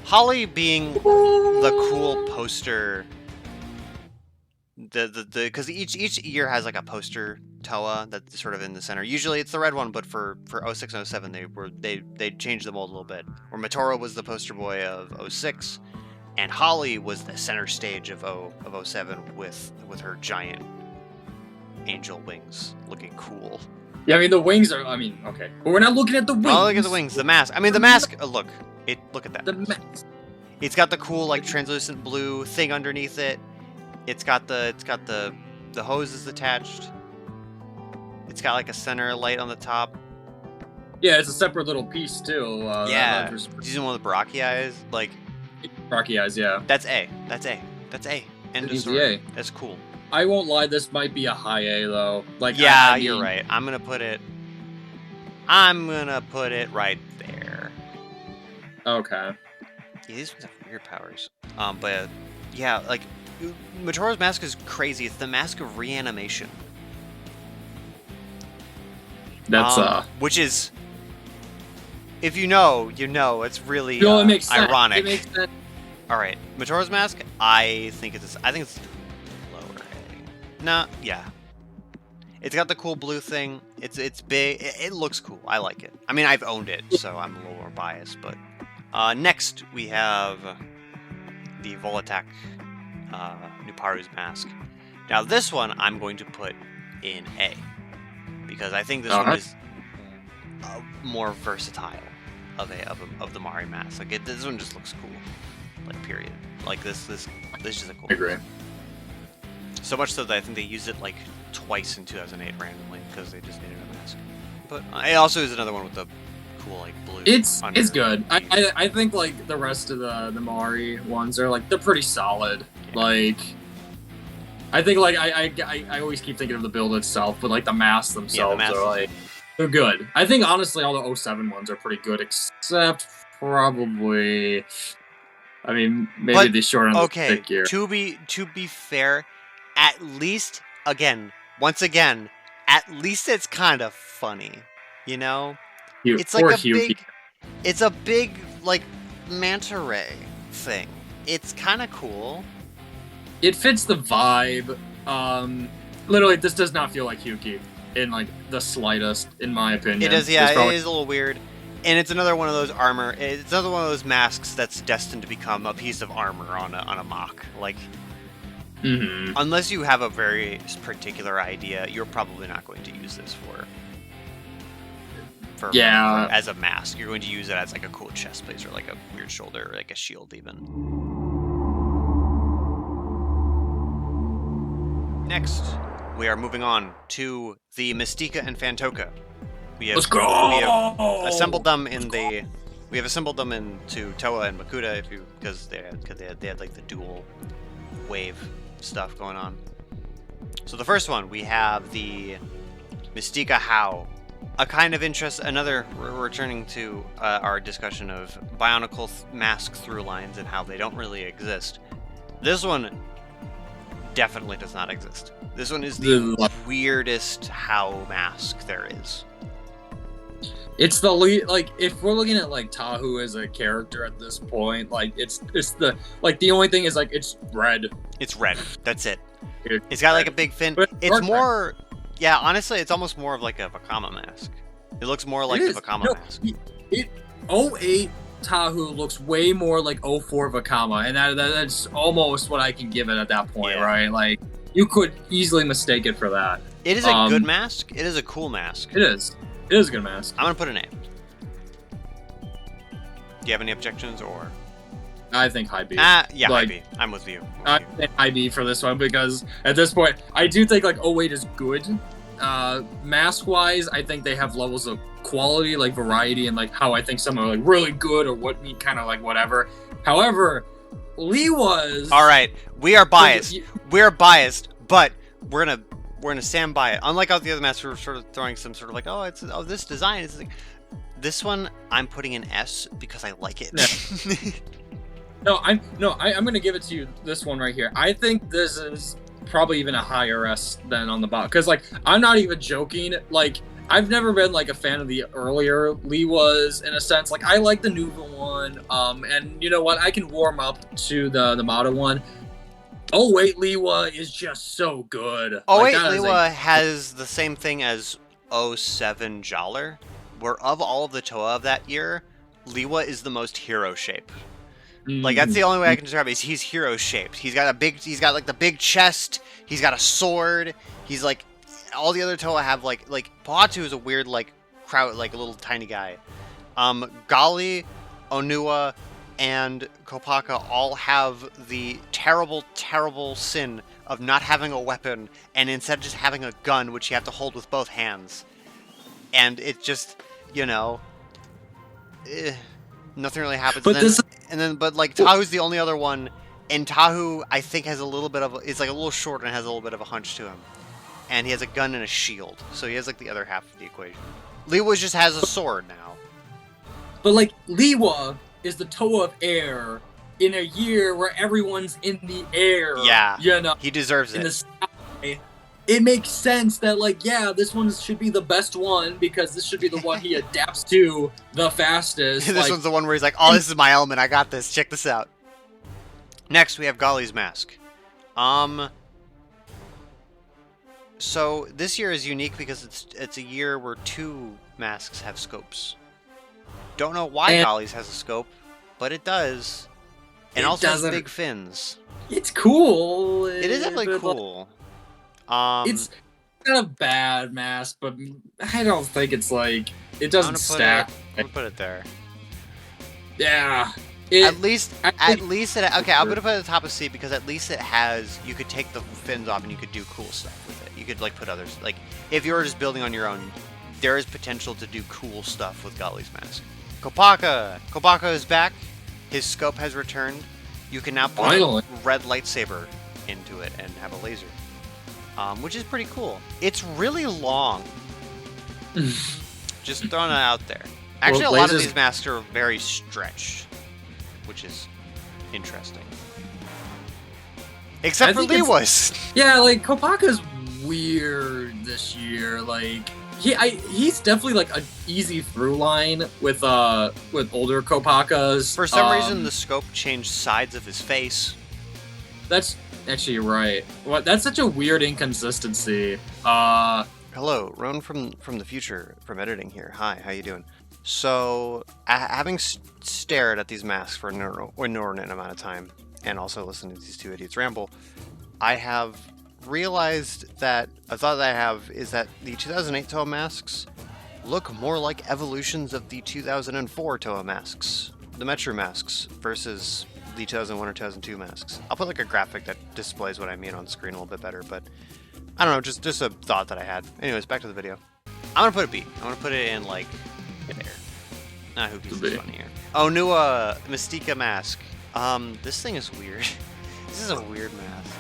Holly being the cool poster. Because each year has like a poster Toa that's sort of in the center. Usually it's the red one, but for 06 and 07 they changed the mold a little bit. Where Metru was the poster boy of 06, and Holly was the center stage of 07 with her giant angel wings, looking cool. Yeah, I mean the wings are. I mean, okay, but we're not looking at the wings. Oh, look at the wings. The mask. I mean the mask. Look at that. The mask. It's got the cool like translucent blue thing underneath it. It's got the hoses attached. It's got like a center light on the top. Yeah, it's a separate little piece too. Yeah, using one of the Baraki eyes, like Baraki eyes. Yeah, that's A. End of story. That's cool. I won't lie, this might be a high A though. Like, yeah, I mean, you're right. I'm gonna put it right there. Okay. Yeah, these ones have weird powers. But yeah, like. Metro's mask is crazy. It's the mask of reanimation. That's which is, if you know, you know. It's really it makes ironic. Sense. It makes sense. All right, Metro's mask. I think it's lower A. Nah, yeah. It's got the cool blue thing. It's big. It looks cool. I like it. I mean, I've owned it, so I'm a little more biased. But next we have the Volatak. Nuparu's mask. Now this one I'm going to put in A because I think this one is more versatile of the Mahri mask. Like this one just looks cool. Like period. Like this is just a cool. I agree. So much so that I think they used it like twice in 2008 randomly because they just needed a mask. But it also is another one with the cool like blue. It's good. I think like the rest of the Mahri ones are like they're pretty solid. Yeah. Like I think like I always keep thinking of the build itself, but like the masks themselves are like they're good. I think honestly all the 07 ones are pretty good, except probably maybe the short on the stick here. To be fair, at least once again, at least it's kind of funny, you know? It's like it's a big like manta ray thing. It's kind of cool. It fits the vibe. Literally, this does not feel like Hyuki in like the slightest, in my opinion. It does, yeah. It is a little weird, and it's another one of those armor. It's another one of those masks that's destined to become a piece of armor on a mock. Like Unless you have a very particular idea, you're probably not going to use this for as a mask. You're going to use it as like a cool chest piece or like a weird shoulder or like a shield even. Next, we are moving on to the Mistika and Phantoka. Let's go! We have assembled them into Toa and Makuta because they had like the dual wave stuff going on. So the first one, we have the Mistika How. A kind of interest, we're returning to our discussion of Bionicle mask through lines and how they don't really exist. This one definitely does not exist. This one is the weirdest How mask there is. It's the if we're looking at like Tahu as a character at this point, like it's the only thing is like it's red. It's red. That's it. It's got like a big fin. It's more, yeah. Honestly, it's almost more of like a Vakama mask. It looks more like the Vakama mask. 08 Tahu looks way more like 04 Vakama, and that's almost what I can give it at that point, right? Like you could easily mistake it for that. It is a good mask. It is a cool mask. It is. It is a good mask. I'm gonna put an A. Do you have any objections or? I think high B. Yeah, high B. I'm with you. I think high B for this one because at this point, I do think like 08 is good. Mask-wise, I think they have levels of quality, like variety, and like how I think some are like really good or what me kind of like whatever. However, Lee was. All right, we are biased. We're biased, but we're gonna stand by it. Unlike all the other masks, we're sort of throwing some sort of like, this design is like. This one, I'm putting an S because I like it. I'm gonna give it to you. This one right here. I think this is probably even a higher S than on the bottom. Because like, I'm not even joking. Like, I've never been like a fan of the earlier Liwas in a sense. Like, I like the Nuva one. And you know what? I can warm up to the Mata one. 08 Liwa is just so good. 08 Liwa has the same thing as 07 Jaller, where of all of the Toa of that year, Liwa is the most hero shape. Like that's the only way I can describe it. Is he's hero shaped. He's got like the big chest. He's got a sword. He's like all the other Toa have like Pohatu is a weird like crowd, like a little tiny guy. Gali, Onua, and Kopaka all have the terrible sin of not having a weapon and instead just having a gun which you have to hold with both hands. And it just, nothing really happens. But like Tahu's the only other one, and Tahu I think has a little bit of it's like a little short and has a little bit of a hunch to him, and he has a gun and a shield, so he has like the other half of the equation. Liwa just has a sword now. But like Liwa is the Toa of air in a year where everyone's in the air. Yeah, he deserves it. In the sky. It makes sense that, like, yeah, this one should be the best one because this should be the one he adapts to the fastest. This one's the one where he's like, this is my element. I got this. Check this out. Next, we have Gali's mask. So this year is unique because it's a year where 2 masks have scopes. Don't know why Gali's has a scope, but it does. And also has big fins. It's cool. It is definitely cool. It's not a bad mask, but I don't think it's like it doesn't stack. I'm gonna put it there. Yeah. At least it. Okay, I'm gonna put it at the top of C because at least it has. You could take the fins off and you could do cool stuff with it. You could like put others. Like if you were just building on your own, there is potential to do cool stuff with Gali's mask. Kopaka is back. His scope has returned. You can now put a red lightsaber into it and have a laser. Which is pretty cool. It's really long. Just throwing it out there. Actually, a lot of these masks are very stretched, which is interesting. Except for Liwa's. Yeah, like Kopaka's weird this year. Like he's definitely like an easy through line with older Kopakas. For some reason, the scope changed sides of his face. That's actually right. What? That's such a weird inconsistency. Hello, Roan from the future from editing here. Hi, how you doing? So, having stared at these masks for an inordinate amount of time, and also listening to these 2 idiots ramble, I have realized that a thought that I have is that the 2008 Toa masks look more like evolutions of the 2004 Toa masks, the Metru masks, versus the 2001 or 2002 masks. I'll put like a graphic that displays what I mean on screen a little bit better, but I don't know, just a thought that I had. Anyways, back to the video. I'm gonna put a B. I'm gonna put it in like there. Nah, who keeps this fun here? Oh, Nuva Mistika mask. This thing is weird. This is a weird mask.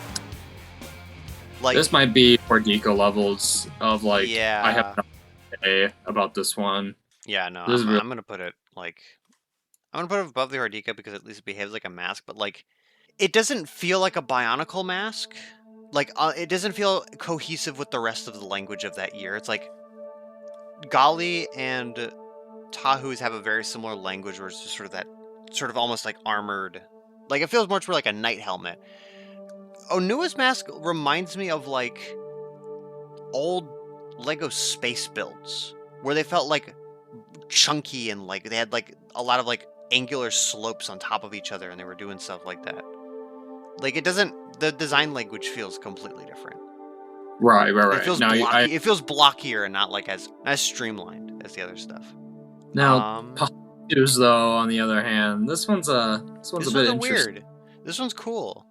Like, this might be Hordika levels of like. yeah. I have nothing to say about this one. Yeah, no, This is really... I'm gonna put it like I'm gonna put it above the Hordika because at least it behaves like a mask, but like it doesn't feel like a Bionicle mask. Like it doesn't feel cohesive with the rest of the language of that year. It's like Gali and Tahus have a very similar language where it's just sort of that sort of almost like armored, like it feels much more like a knight helmet. Onua's mask reminds me of like old Lego space builds where they felt like chunky and like they had like a lot of like angular slopes on top of each other and they were doing stuff like that. Like it doesn't, the design language feels completely different. Right. It feels blocky. It feels blockier and not like as streamlined as the other stuff. Now, Tahus, though, on the other hand, this one's a bit interesting. Weird. This one's cool.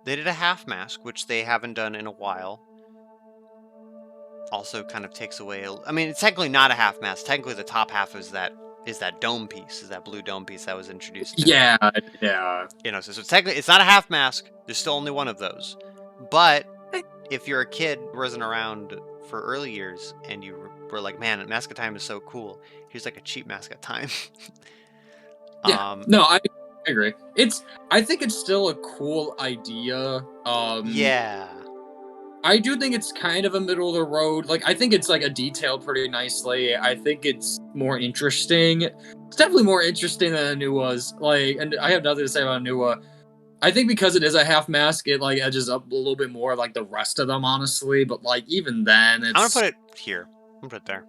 They did a half mask, which they haven't done in a while. Also, kind of takes away. I mean, it's technically not a half mask. Technically, the top half is that dome piece, is that blue dome piece that was introduced. Yeah. You know, so technically, it's not a half mask. There's still only one of those. But if you're a kid who wasn't around for early years and you were like, man, Mask of Time is so cool, here's like a cheap Mask of Time. Yeah. No, I agree. I think it's still a cool idea. Yeah. I do think it's kind of a middle of the road. Like, I think it's like a detailed pretty nicely. I think it's more interesting. It's definitely more interesting than a new was. Like, and I have nothing to say about Nuva. I think because it is a half mask, it like edges up a little bit more like the rest of them, honestly. But like even then, it's... I'm gonna put it here. I'm gonna put it there.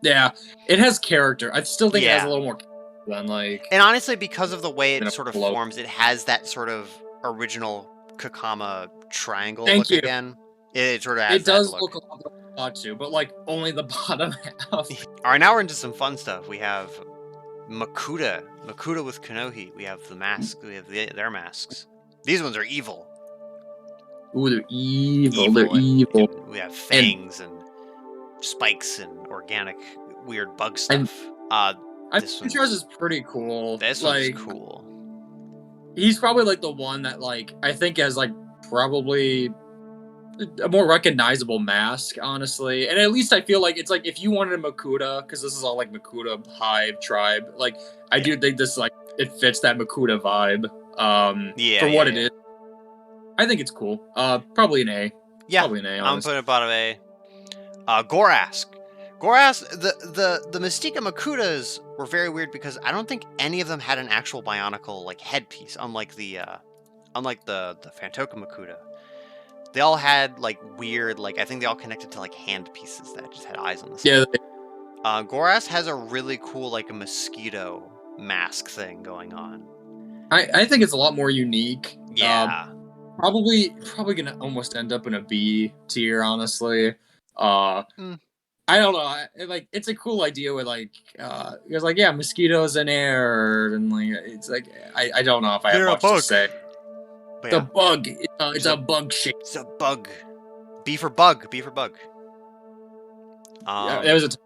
Yeah, it has character. I still think it has a little more than like. And honestly, because of the way it sort of forms, it has that sort of original Kakama triangle look again. It sort of has it does that look a lot like Batu, but like only the bottom half. All right, now we're into some fun stuff. We have Makuta with Kanohi. We have the mask. We have their masks. These ones are evil. Ooh, they're evil. They're evil. And we have fangs and spikes and organic weird bug stuff. This one's is pretty cool. This one's cool. He's probably like the one that like I think has like probably a more recognizable mask, honestly. And at least I feel like it's like if you wanted a Makuta, because this is all like Makuta hive tribe, like I do think this like it fits that Makuta vibe. For what it is. I think it's cool. Probably an A. Yeah. Probably an A, honestly. I'm putting it bottom A. Gorask. The Mistika Makutas were very weird because I don't think any of them had an actual Bionicle like headpiece, unlike the Phantoka Makuta. They all had like weird, like I think they all connected to like hand pieces that just had eyes on the side. Yeah. Gorask has a really cool like a mosquito mask thing going on. I think it's a lot more unique. Yeah. Probably gonna almost end up in a B tier, honestly. I don't know. Like, it's a cool idea with like, it's like, yeah, mosquitoes in air, and like, it's like, I don't know if I have much to say. But the bug, it's a bug shape. It's a bug. B for bug. B for bug. Yeah, that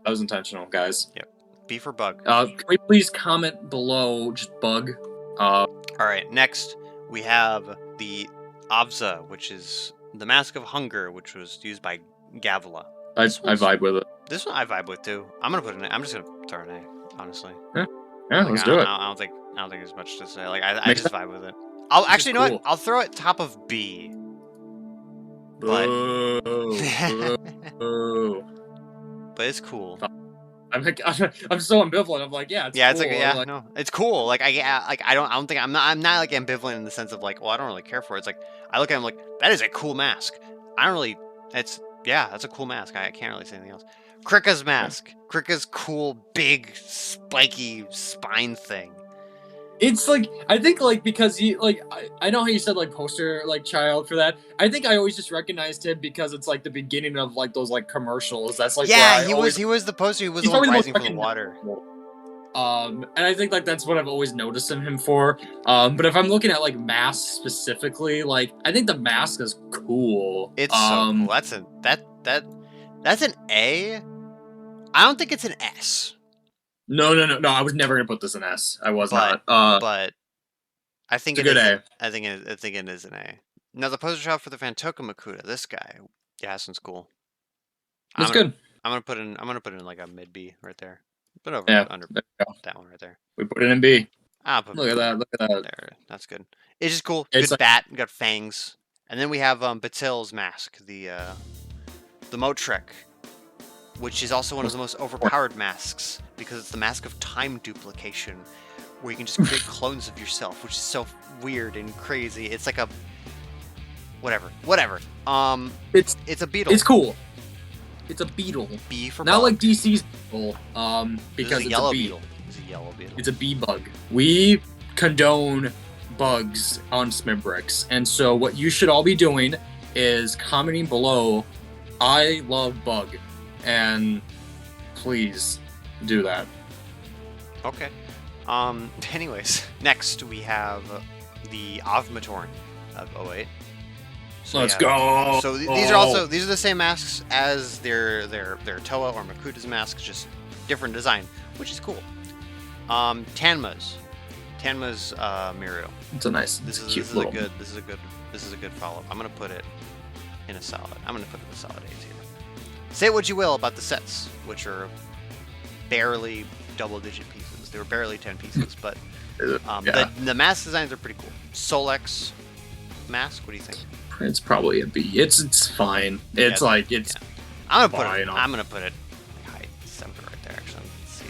was intentional, guys. Yep. B for bug. Can we please comment below just bug? All right. Next, we have the Avza, which is the Mask of Hunger, which was used by Gavila. I vibe with it. This one I vibe with too. I'm gonna put an A. I'm just gonna throw an A, honestly. Yeah, like, let's do it. I don't think there's much to say. Like I just vibe with it. I'll actually, you know what? I'll throw it top of B. But but it's cool. I'm so ambivalent. I'm like, yeah, it's cool. It's like, no, it's cool. Like I don't think I'm not like ambivalent in the sense of like, well, I don't really care for it. It's like I look at him like that is a cool mask. I don't really. That's a cool mask. I can't really say anything else. Krika's mask. Krika's cool, big, spiky spine thing. It's like I think like because he like I know how you said like poster like child for that. I think I always just recognized him because it's like the beginning of like those like commercials. That's like where Yeah, I always he was the poster. He was he's the one probably the most rising from the water. recognizable. And I think like that's what I've always noticed him for. But if I'm looking at like mask specifically, like I think the mask is cool. It's so cool. That's an A. I don't think it's an S. No. I was never gonna put this in S. I was But not. but I think it's a it good is. A. I think it is an A. Now the poster shop for the Phantoka Makuta. This guy, yeah, this one's cool. It's good. I'm gonna put it in like a mid B right there. Put over Yeah, under there you go. that one right there. We put it in B. Look at that. Look at that. There, that's good. It's just cool. It's Good like, bat. Got fangs. And then we have Batil's mask, the Motrek, which is also one of the most overpowered masks because it's the mask of time duplication, where you can just create clones of yourself, which is so weird and crazy. It's like a whatever. It's a beetle. It's cool. It's a beetle. B for not bug. like DC's beetle. Because it's a it's yellow a bee. beetle. It's a yellow beetle. It's a bee bug. We condone bugs on Smibbrix, and so what you should all be doing is commenting below, "I love bug," and please do that. Okay. Anyways, next we have the Avmatorn of 08. So Let's go. So these are the same masks as their Toa or Makuta's masks, just different design, which is cool. Tanma's Miru. It's a nice, This is a good follow-up. I'm gonna put it in a solid. I'm gonna put it in a solid A tier. Say what you will about the sets, which are barely double-digit pieces. They were barely 10 pieces, but the mask designs are pretty cool. Solex mask. What do you think? It's probably a B. It's fine. It's it's. I'm gonna put it high center right there. Actually, let's see.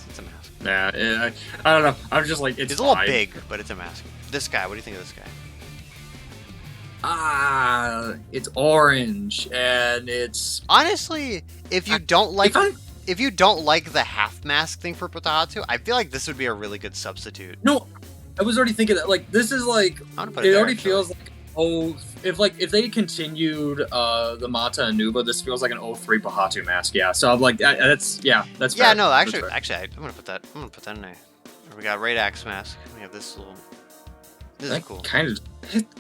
It's a mask. Yeah, I don't know. I'm just like it's a little big, but it's a mask. This guy. What do you think of this guy? It's orange, and it's honestly, if you don't like the half mask thing for Potahatsu, I feel like this would be a really good substitute. No, I was already thinking that like this is like it already feels like if they continued the Mata and Nuva, this feels like an 03 Pahatu mask. Yeah, so I'm like that's fair. No, actually, I'm gonna put that in there. We got Radax mask. We have this little. This is cool. It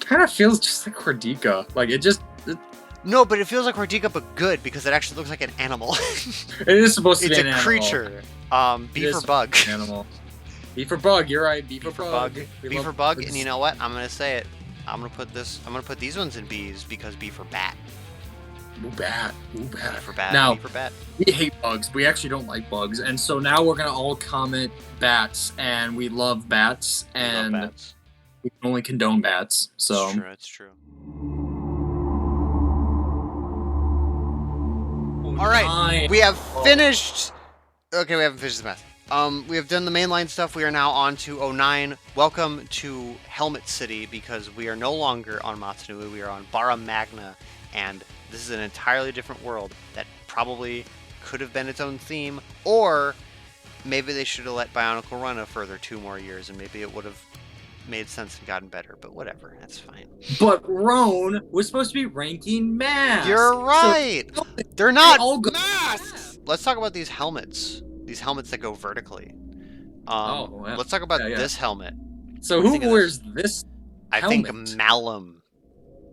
kind of feels just like Hordika. Like No, but it feels like Hordika, but good because it actually looks like an animal. It is supposed to be an animal. It's a creature. B for bug. Animal. B for bug. You're right. B for bug. B for bug. And you know what? I'm gonna say it. I'm gonna put these ones in B's because B for bat. Ooh, bat. B for bat. Now, B for bat. We hate bugs. We actually don't like bugs, and so now we're gonna all comment bats, and we love bats, and we can only condone bats. So it's true. All right, we have finished. Okay, we haven't finished the math. We have done the mainline stuff. We are now on to 09. Welcome to Helmet City, because we are no longer on Matsunui. We are on Bara Magna, and this is an entirely different world that probably could have been its own theme, or maybe they should have let Bionicle run a further 2 more years, and maybe it would have made sense and gotten better, but whatever, that's fine. But Roan was supposed to be ranking masks. You're right. So they're not all masks. Let's talk about these helmets. These helmets that go vertically. Let's talk about this helmet. So who wears this helmet? I think Malum.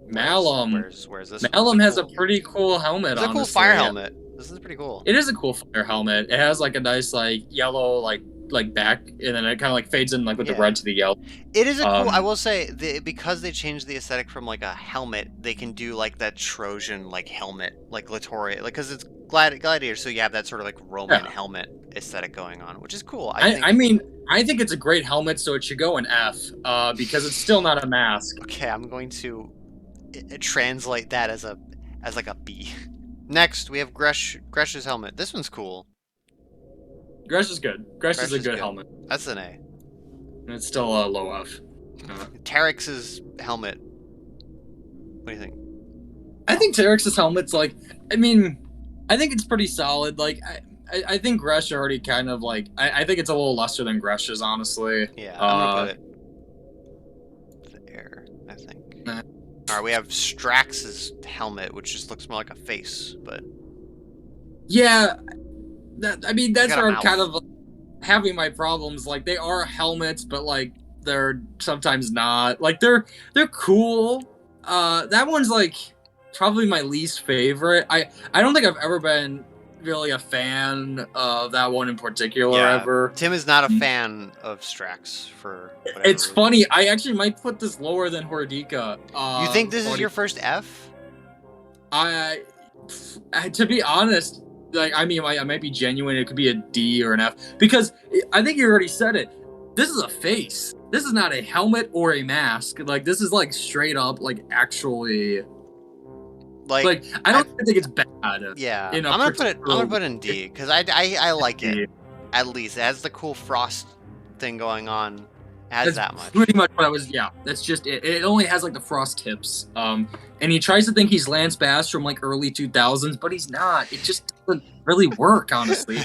Where's this? Malum has a pretty cool helmet. It's a cool fire helmet. This is pretty cool. It is a cool fire helmet. It has like a nice like yellow like back, and then it kind of like fades in like with the red to the yellow. It is a cool. I will say because they changed the aesthetic from like a helmet, they can do like that Trojan like helmet, like Glatorian, like because it's gladiator, so you have that sort of like Roman helmet aesthetic going on, which is cool. I mean, I think it's a great helmet, so it should go in F, because it's still not a mask. Okay, I'm going to translate that as like a B. Next, we have Gresh's helmet. This one's cool. Gresh is good. Gresh is a good helmet. That's an A. And it's still a low F. Teryx's helmet. What do you think? I think Teryx's helmet's like, I mean, I think it's pretty solid. Like, I think Gresh already kind of like I think it's a little lesser than Gresh's, honestly. Yeah, I'm gonna put it there, I think. Nah. Alright, we have Strax's helmet, which just looks more like a face, but Yeah, I mean that's got a where I'm mouth. kind of having my problems. Like they are helmets, but like they're sometimes not. Like they're cool. That one's like probably my least favorite. I don't think I've ever been really a fan of that one in particular Yeah, ever. Tim is not a fan of Strax for whatever It's reason. funny. I actually might put this lower than Hordika. You think this is your first F? To be honest, like I mean, I might be genuine. It could be a D or an F because I think you already said it. This is a face. This is not a helmet or a mask. Like this is like straight up like actually. Like I don't think it's bad. Yeah, I'm gonna put it in D because I like it. At least it has the cool frost thing going on. It has that much. Pretty much what I was. Yeah, that's just it. It only has like the frost tips. And he tries to think he's Lance Bass from like early 2000s, but he's not. It just doesn't really work, honestly.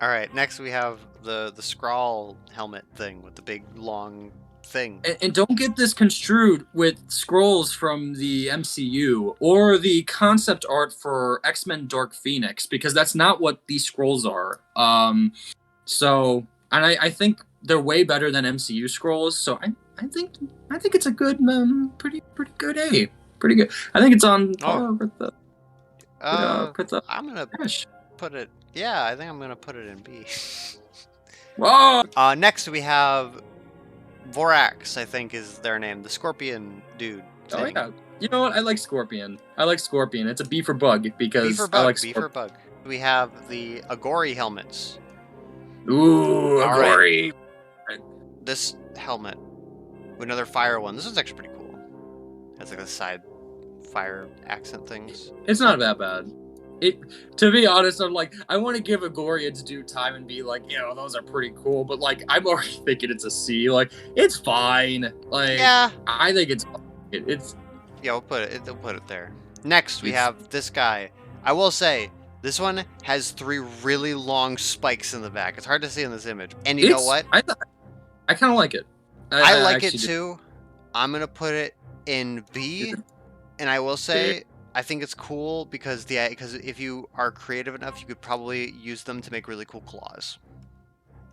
All right, next we have the Skrull helmet thing with the big long thing. And don't get this construed with scrolls from the MCU or the concept art for X-Men Dark Phoenix, because that's not what these scrolls are. So, and I think they're way better than MCU scrolls. So I think it's a good, pretty good A. Pretty good. I think it's on par with the. I'm gonna put it. Yeah, I think I'm gonna put it in B. Whoa! Next we have Vorax, I think is their name, the Scorpion dude. Oh yeah. You know what? I like Scorpion. It's a B for bug because B for bug, I like B for bug. We have the Agori helmets. Ooh, Agori. Right. This helmet, another fire one. This one's actually pretty cool. Has like a side fire accent things. It's not that bad. To be honest, I'm like, I want to give Agori its due time and be like, those are pretty cool, but like, I'm already thinking it's a C. Like, it's fine. Like, yeah, I think it's. Yeah, we'll put it there. Next, we have this guy. I will say, this one has 3 really long spikes in the back. It's hard to see in this image. And you know what? I kind of like it. I like it too. I'm gonna put it in B, and I will say. I think it's cool because if you are creative enough, you could probably use them to make really cool claws.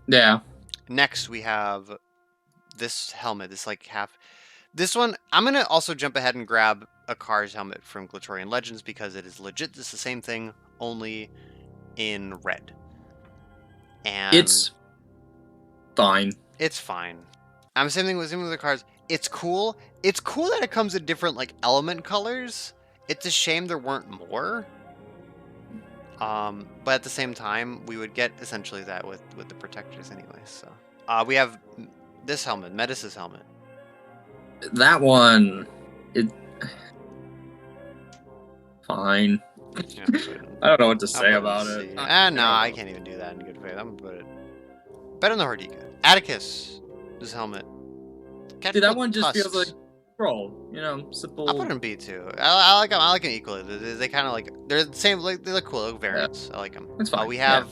Yeah. Next, we have this helmet. This one, I'm going to also jump ahead and grab a Cars helmet from Glatorian Legends because it is legit just the same thing, only in red. And it's fine. It's fine. I'm same thing with the cars. It's cool. It's cool that it comes in different element colors. It's a shame there weren't more. But at the same time, we would get essentially that with the protectors anyway. So we have this helmet, Metis' helmet. That one, fine. Yeah, I don't know what to say about it. No, I can't even do that in good faith. I'm gonna put it better than the Hordika. Atticus, this helmet. Dude, that one just feels like scroll. Simple. I'll put it in B too. I like them. I like them equally. They kind of they're the same. They look cool. They look variants. Yeah. I like them. That's fine. We have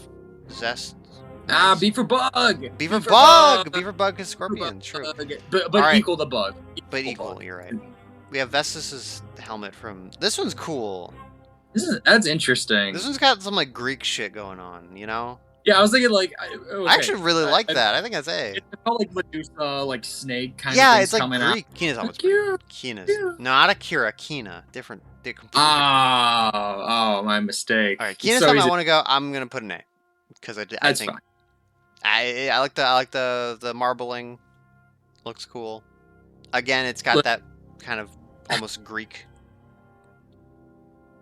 Zest. B for bug. B for bug. B for bug is Scorpion. True. But right. Equal the bug. Equal. You're right. We have Vestus's helmet from. This one's cool. That's interesting. This one's got some Greek shit going on. Yeah, I was thinking I actually really like that. I think that's A. It's called Medusa, snake kind of. Yeah, it's like Greek. Kina's always Kina's. Not Akira. Kina. Different. They're completely different. Oh, my mistake. All right, Kina's something I want to go. I'm gonna put an A because I think fine. I like the marbling. Looks cool. Again, it's got that kind of almost Greek.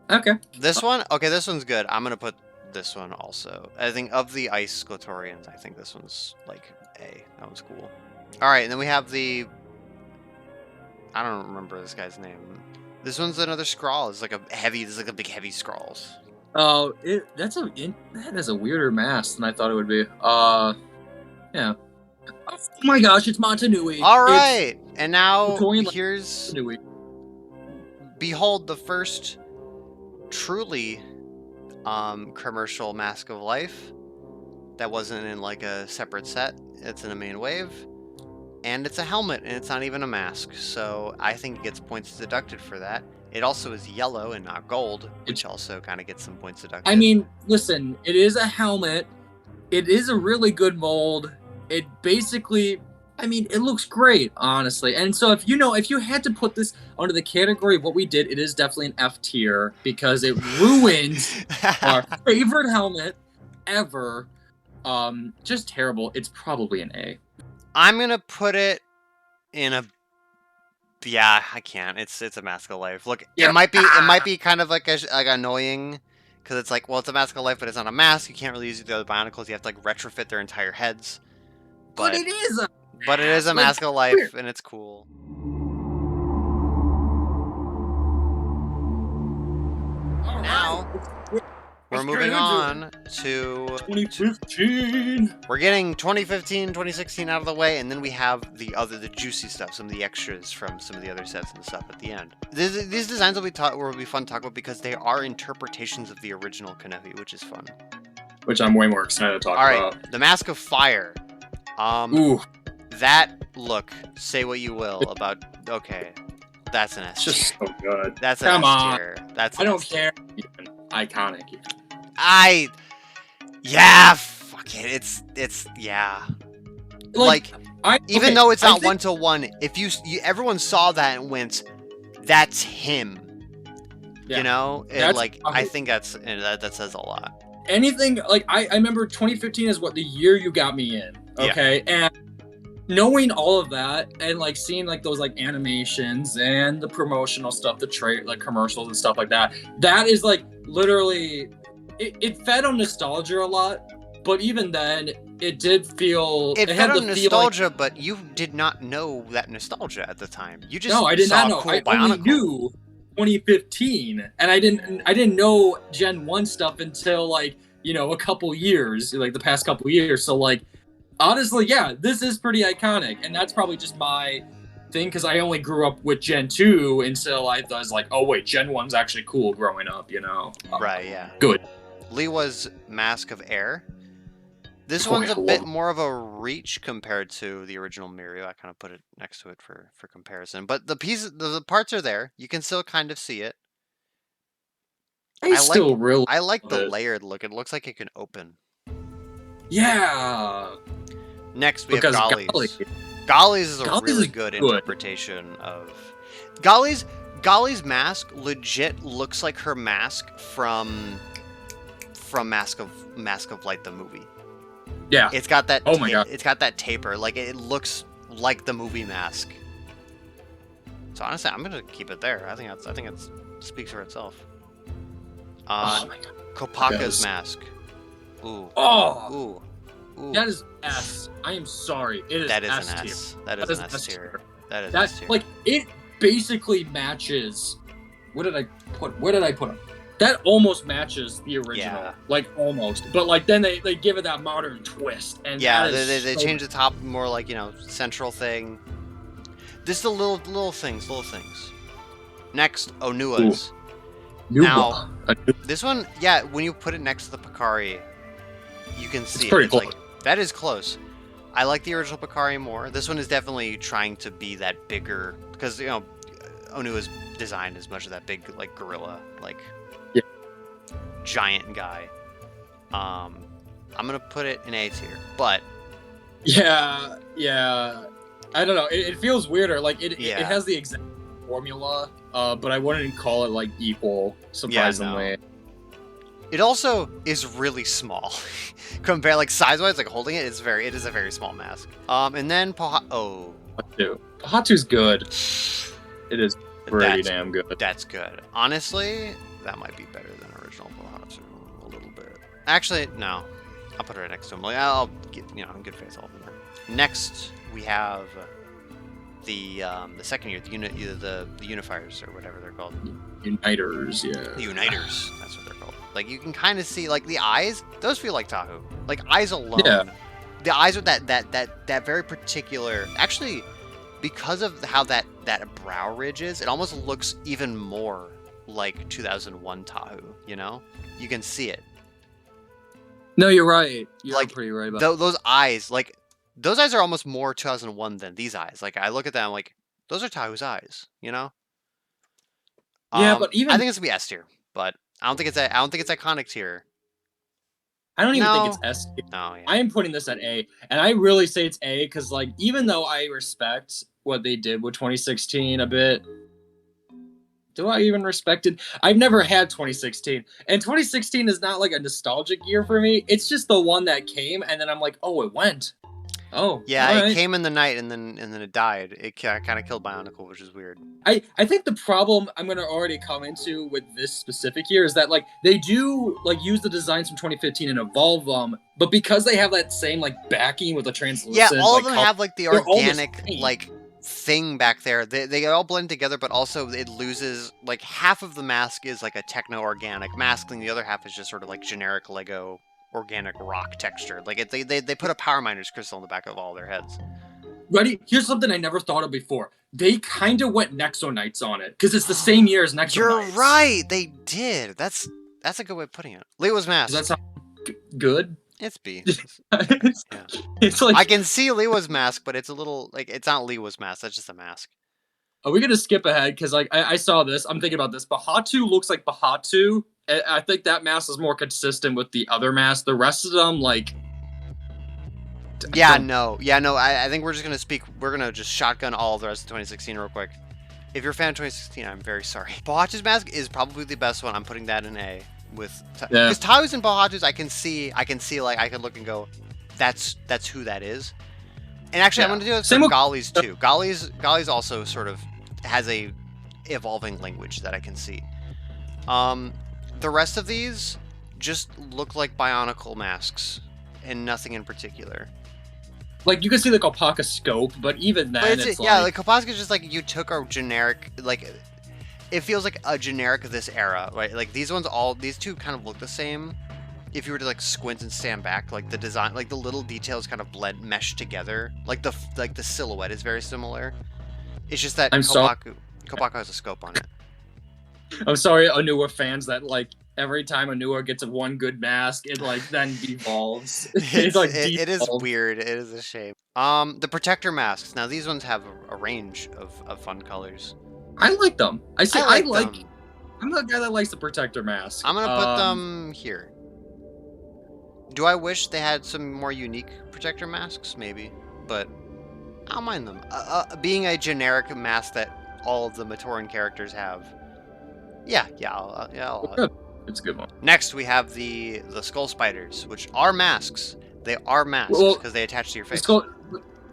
Okay. This one's good. I'm gonna put this one also. I think of the ice Glatorians, I think this one's A. That one's cool. All right, and then we have I don't remember this guy's name. This one's another Skrull. It's a big heavy Skrulls. Oh, that is a weirder mask than I thought it would be. Yeah. Oh my gosh, it's Montanui. All right, and now here's behold the first truly commercial Mask of Life that wasn't in like a separate set. It's in a main wave. And it's a helmet, and it's not even a mask, so I think it gets points deducted for that. It also is yellow and not gold, which also kind of gets some points deducted. I mean, listen, it is a helmet. It is a really good mold. It basically, I mean, it looks great, honestly. And so if you had to put this under the category of what we did, it is definitely an F tier because it ruins our favorite helmet ever. Just terrible. It's probably an A. I'm gonna put it in a. Yeah, I can't. It's a Mask of Life. Look, Yeah. it might be kind of like annoying, because it's like, well, it's a Mask of Life, but it's not a mask. You can't really use the other Bionicles. You have to like retrofit their entire heads. But it is a. But it is a Mask of Life, and it's cool. Now we're moving on to 2015. We're getting 2015, 2016 out of the way, and then we have the juicy stuff, some of the extras from some of the other sets and stuff at the end. These designs will be fun to talk about because they are interpretations of the original Kanohi, which is fun. Which I'm way more excited to talk about. All right, the Mask of Fire. Ooh. That look. Say what you will about. Okay, that's an S. It's just so good. That's an Come S on. tier. That's. I don't care. Even. Iconic. Yeah. Fuck it. It's yeah. Like even though it's not 1-to-1, if you everyone saw that and went, that's him. Yeah. You know, I think that says a lot. Anything like I remember 2015 is what the year you got me in. Okay, yeah. And knowing all of that and like seeing like those like animations and the promotional stuff, the like commercials and stuff like that, that is like literally it fed on nostalgia a lot. But even then, it did feel it fed on nostalgia. But you did not know that nostalgia at the time. You just I did not know. Cool I Bionicle. only knew 2015, and I didn't know Gen 1 stuff until like a couple years, like the past couple years. So like honestly, yeah, this is pretty iconic, and that's probably just my thing because I only grew up with Gen 2 until I was like, oh wait, Gen 1's actually cool growing up, Right, yeah. Good. Liwa's Mask of Air. This one's a bit more of a reach compared to the original Mirio. I kind of put it next to it for comparison. But the parts are there. You can still kind of see it. I like the layered look. It looks like it can open. Yeah. Next, we have Golly's. Golly's is a really good interpretation of... Golly's mask legit looks like her mask from Mask of Light, the movie. Yeah. It's got that... Oh my god. It's got that taper. Like, it looks like the movie mask. So honestly, I'm gonna keep it there. I think it speaks for itself. Oh my god. Kopaka's mask. Ooh. Oh. Ooh. That is S. I am sorry. It is S tier. That is an S tier. That is S tier. Like, it basically matches... Where did I put him? That almost matches the original. Yeah. Like, almost. But, like, then they give it that modern twist. And yeah, they change the top more, like, central thing. Just the little things. Next, Onua's. Now, this one, yeah, when you put it next to the Picari, you can see it's close. Like, that is close. I like the original Picari more. This one is definitely trying to be that bigger, because, Onua's design is much of that big, like, gorilla, like, giant guy. I'm gonna put it in A tier, but... Yeah. I don't know. It feels weirder. Like, it has the exact formula, but I wouldn't call it, like, equal, surprisingly. Yeah, no. It also is really small. Compared, like, size-wise, like, holding it is a very small mask. And then Pohatu's good. It is pretty damn good. That's good. Honestly, that might be better than original Pohatu a little bit. Actually, no. I'll put it right next to him. Like, I'll get, in good faith, all of them there. Next, we have the second year, the Unifiers, or whatever they're called. Uniters, yeah. The Uniters, that's what they're called. Like, you can kind of see, like, the eyes, those feel like Tahu. Like, eyes alone. Yeah. The eyes with that very particular... Actually, because of how that brow ridge is, it almost looks even more like 2001 Tahu, you know? You can see it. No, you're right. You're Like, pretty right about those eyes, like, those eyes are almost more 2001 than these eyes. Like, I look at them, like, those are Tahu's eyes, you know? Yeah, but I even think it's gonna be S tier, but I don't think it's iconic tier. I don't even think it's No. S. No, yeah. I am putting this at A, and I really say it's A because, like, even though I respect what they did with 2016 a bit, do I even respect it? I've never had 2016, and 2016 is not like a nostalgic year for me. It's just the one that came, and then I'm like, oh, it went. Oh, Yeah, all it right. came in the night and then it died. It kind of killed Bionicle, which is weird. I think the problem I'm gonna already come into with this specific year is that like they do like use the designs from 2015 and evolve them, but because they have that same like backing with the translucent, Yeah, all of like them color, have like the they're all the organic same. like thing back there. They all blend together, but also it loses like half of the mask is like a techno organic mask, and the other half is just sort of like generic Lego organic rock texture. Like they put a power miner's crystal on the back of all their heads. Ready? Here's something I never thought of before. They kind of went Nexonites on it because it's the same year as Nexonites. You're right, they did. That's a good way of putting it. Leo's mask. Does that sound good? It's B. Yeah. It's like I can see Leo's mask, but it's a little like it's not Leo's mask. That's just a mask. Are we gonna skip ahead? Because like I saw this, I'm thinking about this. Bahatu looks like Bahatu. I think that mask is more consistent with the other mask. The rest of them, like, yeah, no. I think we're gonna just shotgun all of the rest of 2016 real quick. If you're a fan of 2016, I'm very sorry. Bahatu's mask is probably the best one. I'm putting that in A with because Tahu's and Bahatu's I can see like I could look and go, that's who that is. And actually, I'm gonna do it for Golly's too. Golly's also sort of has a evolving language that I can see. The rest of these just look like Bionicle masks and nothing in particular. Like you can see the Kopaka scope, but even then, it's yeah, like Kopaka is just like you took a generic like. It feels like a generic of this era, right? Like these two kind of look the same. If you were to like squint and stand back, like the design, like the little details kind of mesh together. Like the silhouette is very similar. It's just that Kopaka has a scope on it. I'm sorry, Anuwa fans, that like every time Anuwa gets one good mask, it like then devolves. It is weird. It is a shame. The protector masks. Now these ones have a range of fun colors. I like them. I like them. I'm the guy that likes the protector mask. I'm gonna put them here. Do I wish they had some more unique protector masks? Maybe, but I don't mind them. Being a generic mask that all of the Matoran characters have. Yeah. It's a good one. Next, we have the skull spiders, which are masks. They are masks because they attach to your face.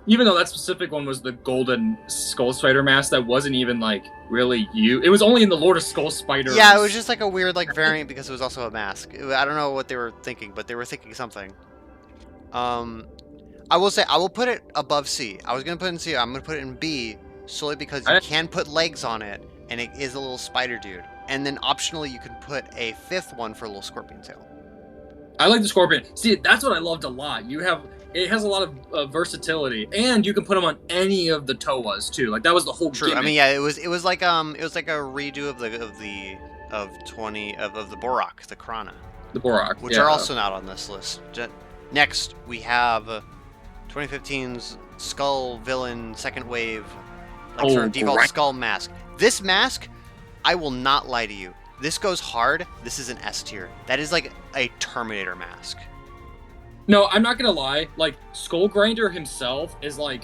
Even though that specific one was the golden skull spider mask, that wasn't even like really you. It was only in the Lord of Skull Spiders. Yeah, it was just like a weird like variant because it was also a mask. I don't know what they were thinking, but they were thinking something. I will say I will put it above C. I was gonna put it in C. I'm gonna put it in B solely because you can put legs on it, and it is a little spider dude. And then optionally, you can put a fifth one for a little scorpion tail. I like the scorpion. See, that's what I loved a lot. It has a lot of versatility, and you can put them on any of the Toas too. Like that was the whole. True. Gimmick. I mean, yeah, it was like a redo of the Borak, the Krana. The Borak, which are also not on this list. Next, we have 2015's Skull Villain Second Wave, like sort of default Skull mask. This mask, I will not lie to you. This goes hard. This is an S tier. That is like a Terminator mask. No, I'm not gonna lie. Like Skull Grinder himself is like,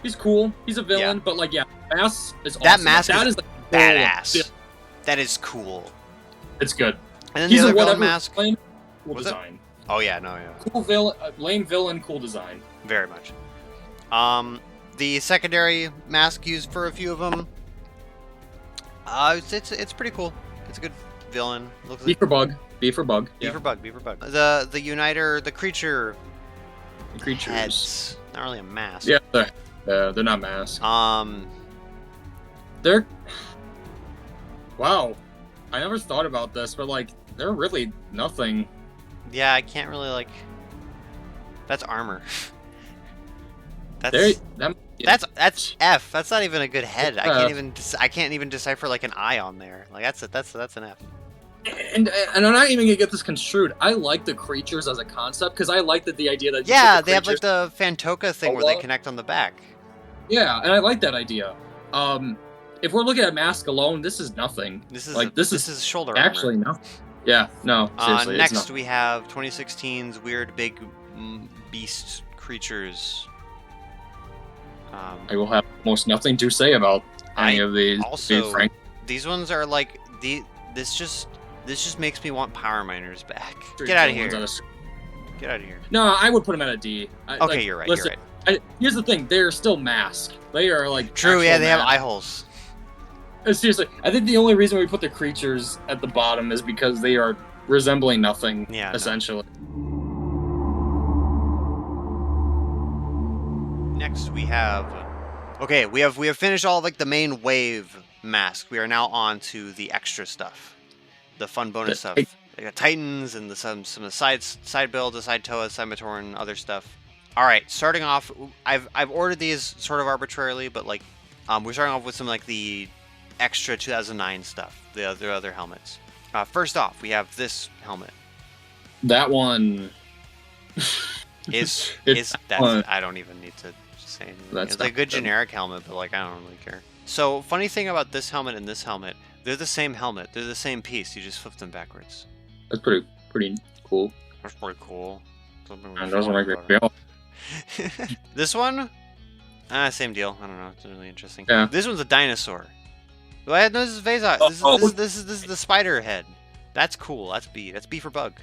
he's cool. He's a villain, but like, yeah, mask is awesome. That mask is like, badass. That is cool. It's good. And then the other villain mask. Cool design. Oh yeah, no, yeah. Cool villain, lame villain, cool design. Very much. The secondary mask used for a few of them. It's pretty cool. It's a good villain. B for bug. B for bug. B for bug. The uniter, the creature. The creatures. Heads. Not really a mask. Yeah, they're not masks. They're. Wow, I never thought about this, but like they're really nothing. Yeah, I can't really like. That's armor. Yeah. That's F. That's not even a good head. Uh, I can't even decipher like an I on there. Like that's an F. and I'm not even gonna get this construed. I like the creatures as a concept because I like that the idea that you Yeah, put the they have like creatures. the Phantoka thing where they connect on the back. Yeah, and I like that idea. If we're looking at mask alone, this is nothing. This is Like this is shoulder armor. actually nothing. Yeah, no, seriously. it's Next not. we have 2016's weird big beast creatures. I will have almost nothing to say about any of these. Also, Frank. these ones are like this just makes me want power miners back. Get out of here. Get out of here. No, I would put them at a D. Okay, you're right. Listen, you're right. Here's the thing: they're still mask. They are like True. Yeah, they have mask. eye holes. Seriously, I think the only reason we put the creatures at the bottom is because they are resembling nothing. Yeah. Essentially. Next we have. Okay, we have finished all like the main wave mask. We are now on to the extra stuff, the fun bonus stuff. They got Titans and some of the side builds, the side Toa, side Matoran, other stuff. All right, starting off, I've ordered these sort of arbitrarily, but like, we're starting off with some like the extra 2009 stuff, the other helmets. First off, we have this helmet. That one is I don't even need to say anything. That's It's like a good generic helmet, but like I don't really care. So funny thing about this helmet and this helmet, they're the same helmet. They're the same piece. You just flip them backwards. That's pretty cool. That's pretty cool. And doesn't make me feel. This one, same deal. I don't know. It's really interesting. Yeah. This one's a dinosaur. Well, no, this is Vazok. This is the spider head. That's cool. That's B. That's B for bug.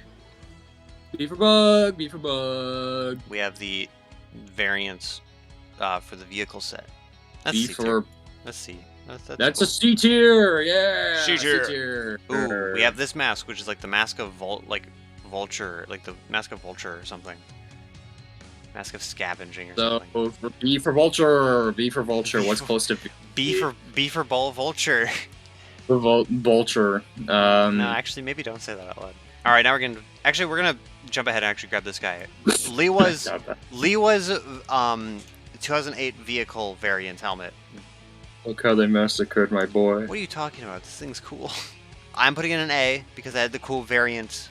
B for bug. B for bug. We have the variants for the vehicle set. That's B C for. tier. That's C. That's cool. a C tier. Yeah. C tier. tier. Ooh, we have this mask, which is like the mask of vulture, like the mask of vulture or something. Mask of scavenging or something. So B for vulture. B for vulture. What's close to B for bull vulture. Vulture. No, actually, maybe don't say that out loud. All right, now we're gonna jump ahead and actually grab this guy. Lee was 2008 vehicle variant helmet. Look how they massacred my boy. What are you talking about? This thing's cool. I'm putting in an A because I had the cool variant.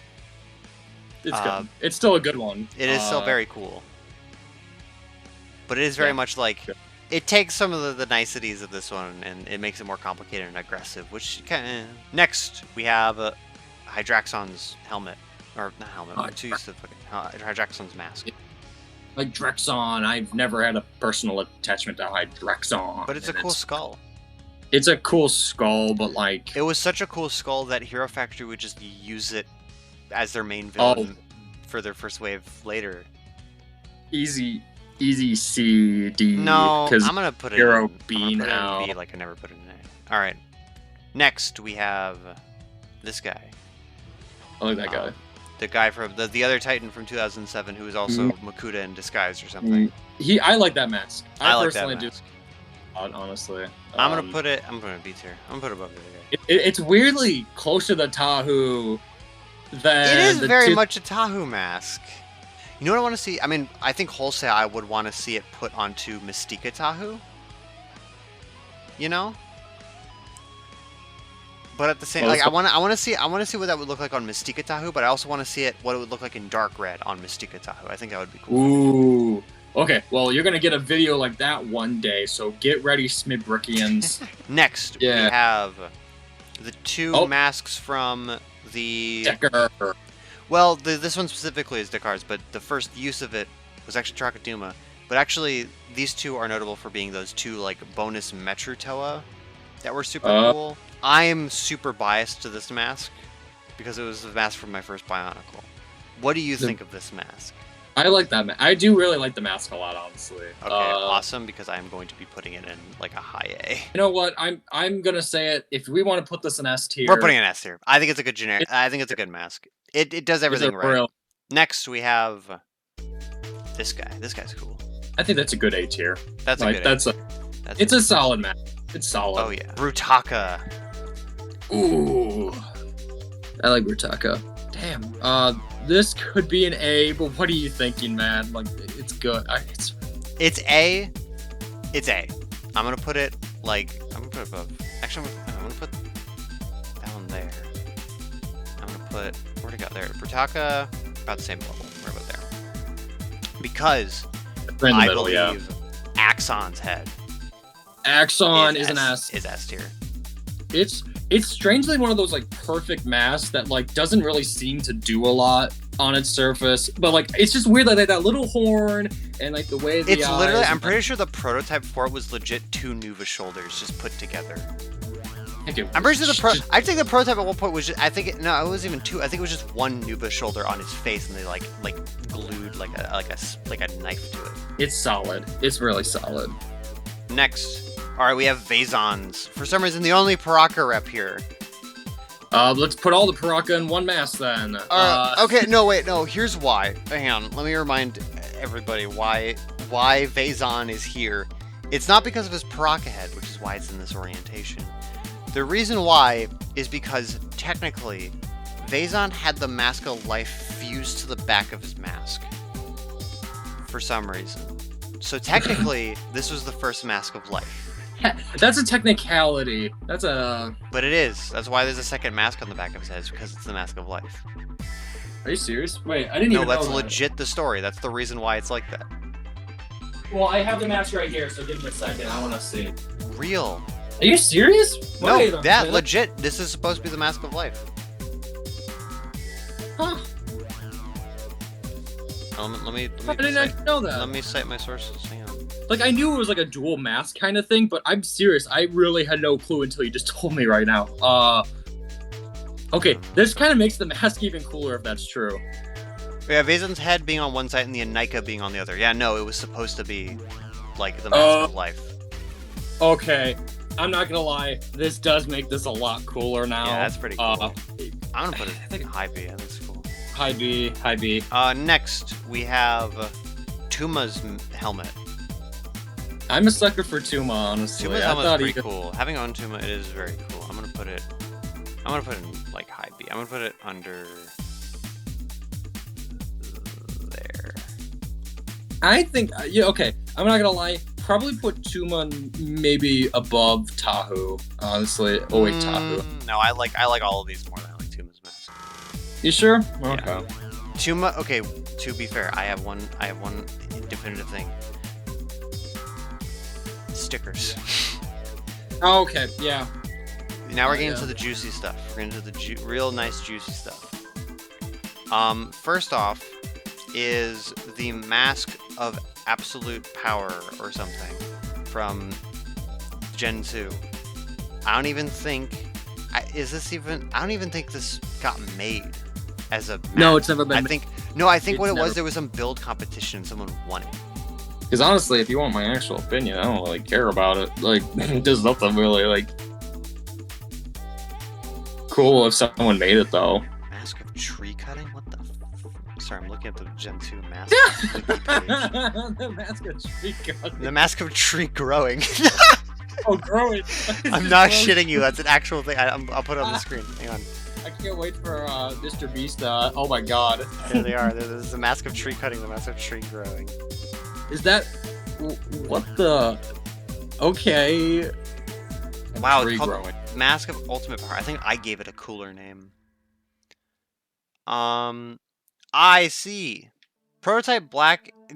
It's good. It's still a good one. It is still very cool. But it is very much like it takes some of the niceties of this one and it makes it more complicated and aggressive. Which kind of next we have Hydraxon's helmet, or not helmet. Hydraxon's mask. Like Drexon, I've never had a personal attachment to Hydraxon. But it's a cool skull. It's a cool skull, but like it was such a cool skull that Hero Factory would just use it as their main villain for their first wave later. Easy C, D. No, I'm gonna put it Hero in B now. B, like I never put it in A. All right. Next we have this guy. I like that guy. The guy from the other Titan from 2007, who is also Makuta in disguise or something. I like that mask. I like personally that mask. do. Honestly, I'm gonna put it B tier. I'm gonna put it above the other guy. It's weirdly close to the Tahu. It is very much a Tahu mask. You know what I want to see? I mean, I think wholesale I would want to see it put onto Mistika Tahu. You know? But at the same, like I want to see what that would look like on Mistika Tahu, but I also want to see what it would look like in dark red on Mistika Tahu. I think that would be cool. Ooh. Okay, well, you're gonna get a video like that one day, so get ready, Smidbrickians. Next, we have the two masks from the Decker. Well, this one specifically is Dekar's, but the first use of it was actually Trakaduma. But actually, these two are notable for being those two like bonus Metru Toa that were super cool. I'm super biased to this mask because it was the mask from my first Bionicle. What do you think of this mask? I like that mask. I do really like the mask a lot, honestly. Okay, awesome, because I'm going to be putting it in like a high A. You know what? I'm gonna say it. If we want to put this in S tier, we're putting an S tier. I think it's a good generic. I think it's a good mask. It does everything right. Real. Next, we have this guy. This guy's cool. I think that's a good A tier. That's a good. It's a solid mask. It's solid. Oh yeah, Brutaka. Ooh, I like Hordika. Damn. This could be an A, but what are you thinking, man? Like, it's good. It's A, It's A. I'm gonna put it like I'm gonna put it above. Actually, I'm gonna put that one there. I'm gonna put where'd it go there? Phantoka, about the same level. We're about there. Because Right in the I middle, yeah. believe Axon's head Axon is an S. Is S tier. It's strangely one of those like perfect masks that like doesn't really seem to do a lot on its surface, but like it's just weird like that little horn and like the way the It's literally. eyes I'm pretty sure the prototype for it was legit 2 Nuva shoulders just put together. I'm pretty sure I think the prototype at one point was just. I think it wasn't even 2. I think it was just 1 Nuva shoulder on his face, and they like glued like a knife to it. It's solid. It's really solid. Next, all right, we have Vazons. For some reason, the only Paraka rep here. Let's put all the Paraka in one mask then. Okay, no, wait, no. Here's why. Hang on, let me remind everybody why Vazon is here. It's not because of his Paraka head, which is why it's in this orientation. The reason why is because technically, Vazon had the Mask of Life fused to the back of his mask. For some reason. So technically, this was the first Mask of Life. That's a technicality. That's a... But it is. That's why there's a second mask on the back of his head, because it's the Mask of Life. Are you serious? Wait, I didn't even know No, that's that. legit the story. That's the reason why it's like that. Well, I have the mask right here, so give me a second. I want to see. Real. Are you serious? No, Wait, that legit. This is supposed to be the Mask of Life. Huh. Let me I didn't know that. Let me cite my sources. Hang on. Like, I knew it was like a dual mask kind of thing, but I'm serious. I really had no clue until you just told me right now. Okay, this kind of makes the mask even cooler if that's true. Yeah, Vazon's head being on one side and the Inika being on the other. Yeah, no, it was supposed to be like the Mask of Life. Okay, I'm not gonna lie. This does make this a lot cooler now. Yeah, that's pretty cool. I'm gonna put it high B. I think it's cool. High B, high B. Next, we have Tuma's helmet. I'm a sucker for Tuma, honestly. Tuma's helmet is pretty cool. Having on Tuma, it is very cool. I'm gonna put it in like high B. I'm gonna put it under there. I think, yeah, okay. I'm not gonna lie. Probably put Tuma maybe above Tahu, honestly. Oh wait, Tahu. No, I like all of these more than I like Tuma's mask. You sure? Yeah. Okay. Tuma. Okay, to be fair, I have one definitive thing. Stickers. Oh, okay, yeah. Now we're getting into the juicy stuff. We're getting into the real nice juicy stuff. First off is the Mask of Absolute Power or something from Gen 2. I don't even think I don't even think this got made as a mask. No, it's never been I think what it was, there was some build competition and someone won it. Because honestly, if you want my actual opinion, I don't really care about it. Like, there's nothing really, like, cool if someone made it, though. Mask of Tree Cutting? What the Sorry, I'm looking at the Gen 2 mask. The mask of tree cutting. The Mask of Tree Growing. Oh, growing. I'm not shitting you. That's an actual thing. I'll put it on the screen. Hang on. I can't wait for Mr. Beast. Oh my god. There they are. There's the Mask of Tree Cutting, the Mask of Tree Growing. Is that... What the... Okay... Wow, Tree it's called growing. Mask of Ultimate Power. I think I gave it a cooler name. I see. Prototype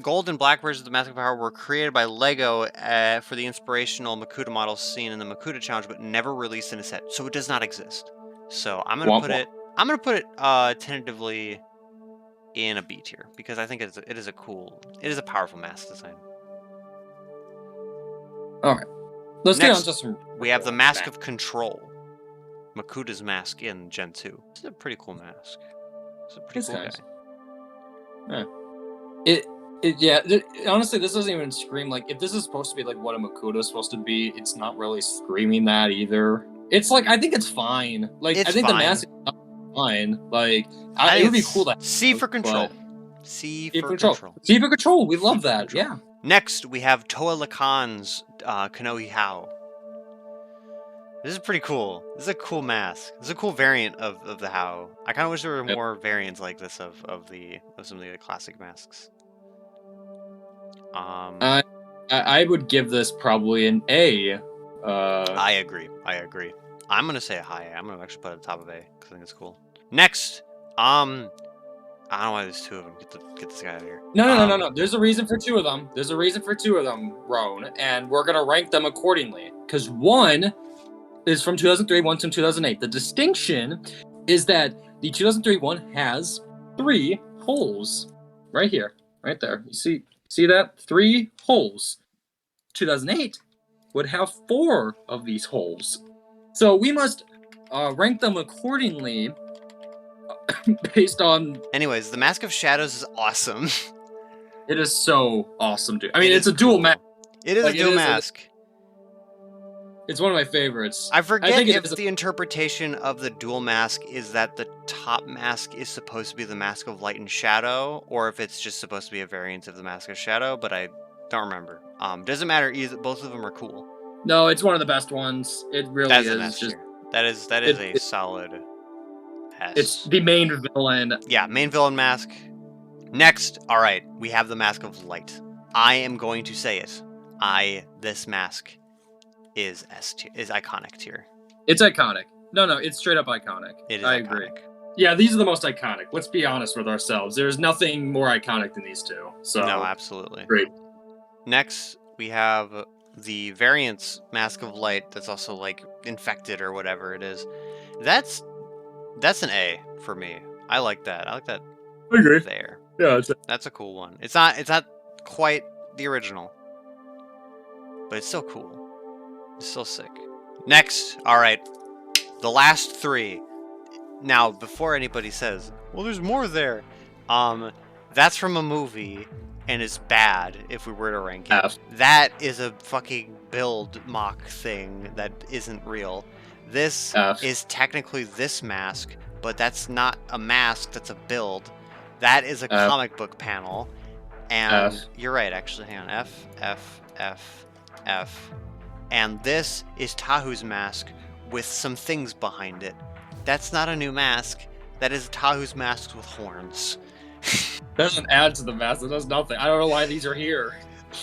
gold and black versions of the Mask of Power were created by LEGO for the inspirational Makuta models seen in the Makuta challenge, but never released in a set, so it does not exist. So I'm gonna put it tentatively in a B tier because I think it is a powerful mask design. All right, let's Next, get on to some. We have the Mask of Control, Makuta's mask in Gen 2. This is a pretty cool mask. It's a pretty cool nice. guy. Yeah. Honestly, this doesn't even scream like if this is supposed to be like what a Makuta is supposed to be. It's not really screaming that either. It's like I think it's fine. Like It's I think fine. the mask is fine. Like I it would be think cool to C for Control. but- C C for for Control. control. C for control. We love that. Control. Yeah. Next, we have Toa Lacan's Kanohi How. This is pretty cool. This is a cool mask. This is a cool variant of the How. I kind of wish there were more variants like this of some of the classic masks. I would give this probably an A. I agree. I'm gonna say a high A. I'm gonna actually put it at the top of A because I think it's cool. Next, I don't know why there's two of them. Get this guy out of here. No. There's a reason for two of them. Roan, and we're gonna rank them accordingly. Because one is from 2003, one's from 2008. The distinction is that the 2003 one has 3 holes. Right here. Right there. You see that? 3 holes. 2008 would have 4 of these holes. So we must rank them accordingly based on... Anyways, the Mask of Shadows is awesome. It is so awesome, dude. I mean, it's a dual mask. It is a dual mask. It's one of my favorites. I forget if the interpretation of the dual mask is that the top mask is supposed to be the Mask of Light and Shadow, or if it's just supposed to be a variant of the Mask of Shadow, but I don't remember. Doesn't matter either. Both of them are cool. No, it's one of the best ones. It really is. That is a solid S. It's the main villain. Yeah, main villain mask. Next, all right, we have the Mask of Light. I am going to say it. This mask is iconic tier. It's iconic. No, it's straight up iconic. It is I iconic. agree. Yeah, these are the most iconic. Let's be honest with ourselves. There's nothing more iconic than these two. So no, absolutely. Great. Next, we have the variant's Mask of Light that's also like infected or whatever it is. That's an A for me. I like that. I agree. There. Yeah, that's a cool one. It's not quite the original, but it's still cool. It's still sick. Next, all right, the last 3. Now, before anybody says, "Well, there's more there," that's from a movie, and it's bad if we were to rank it. That is a fucking build mock thing that isn't real. This is technically this mask, but that's not a mask. That's a build. That is a comic book panel, and you're right. Actually, hang on. F. And this is Tahu's mask with some things behind it. That's not a new mask. That is Tahu's mask with horns. Doesn't add to the mask. It does nothing. I don't know why these are here.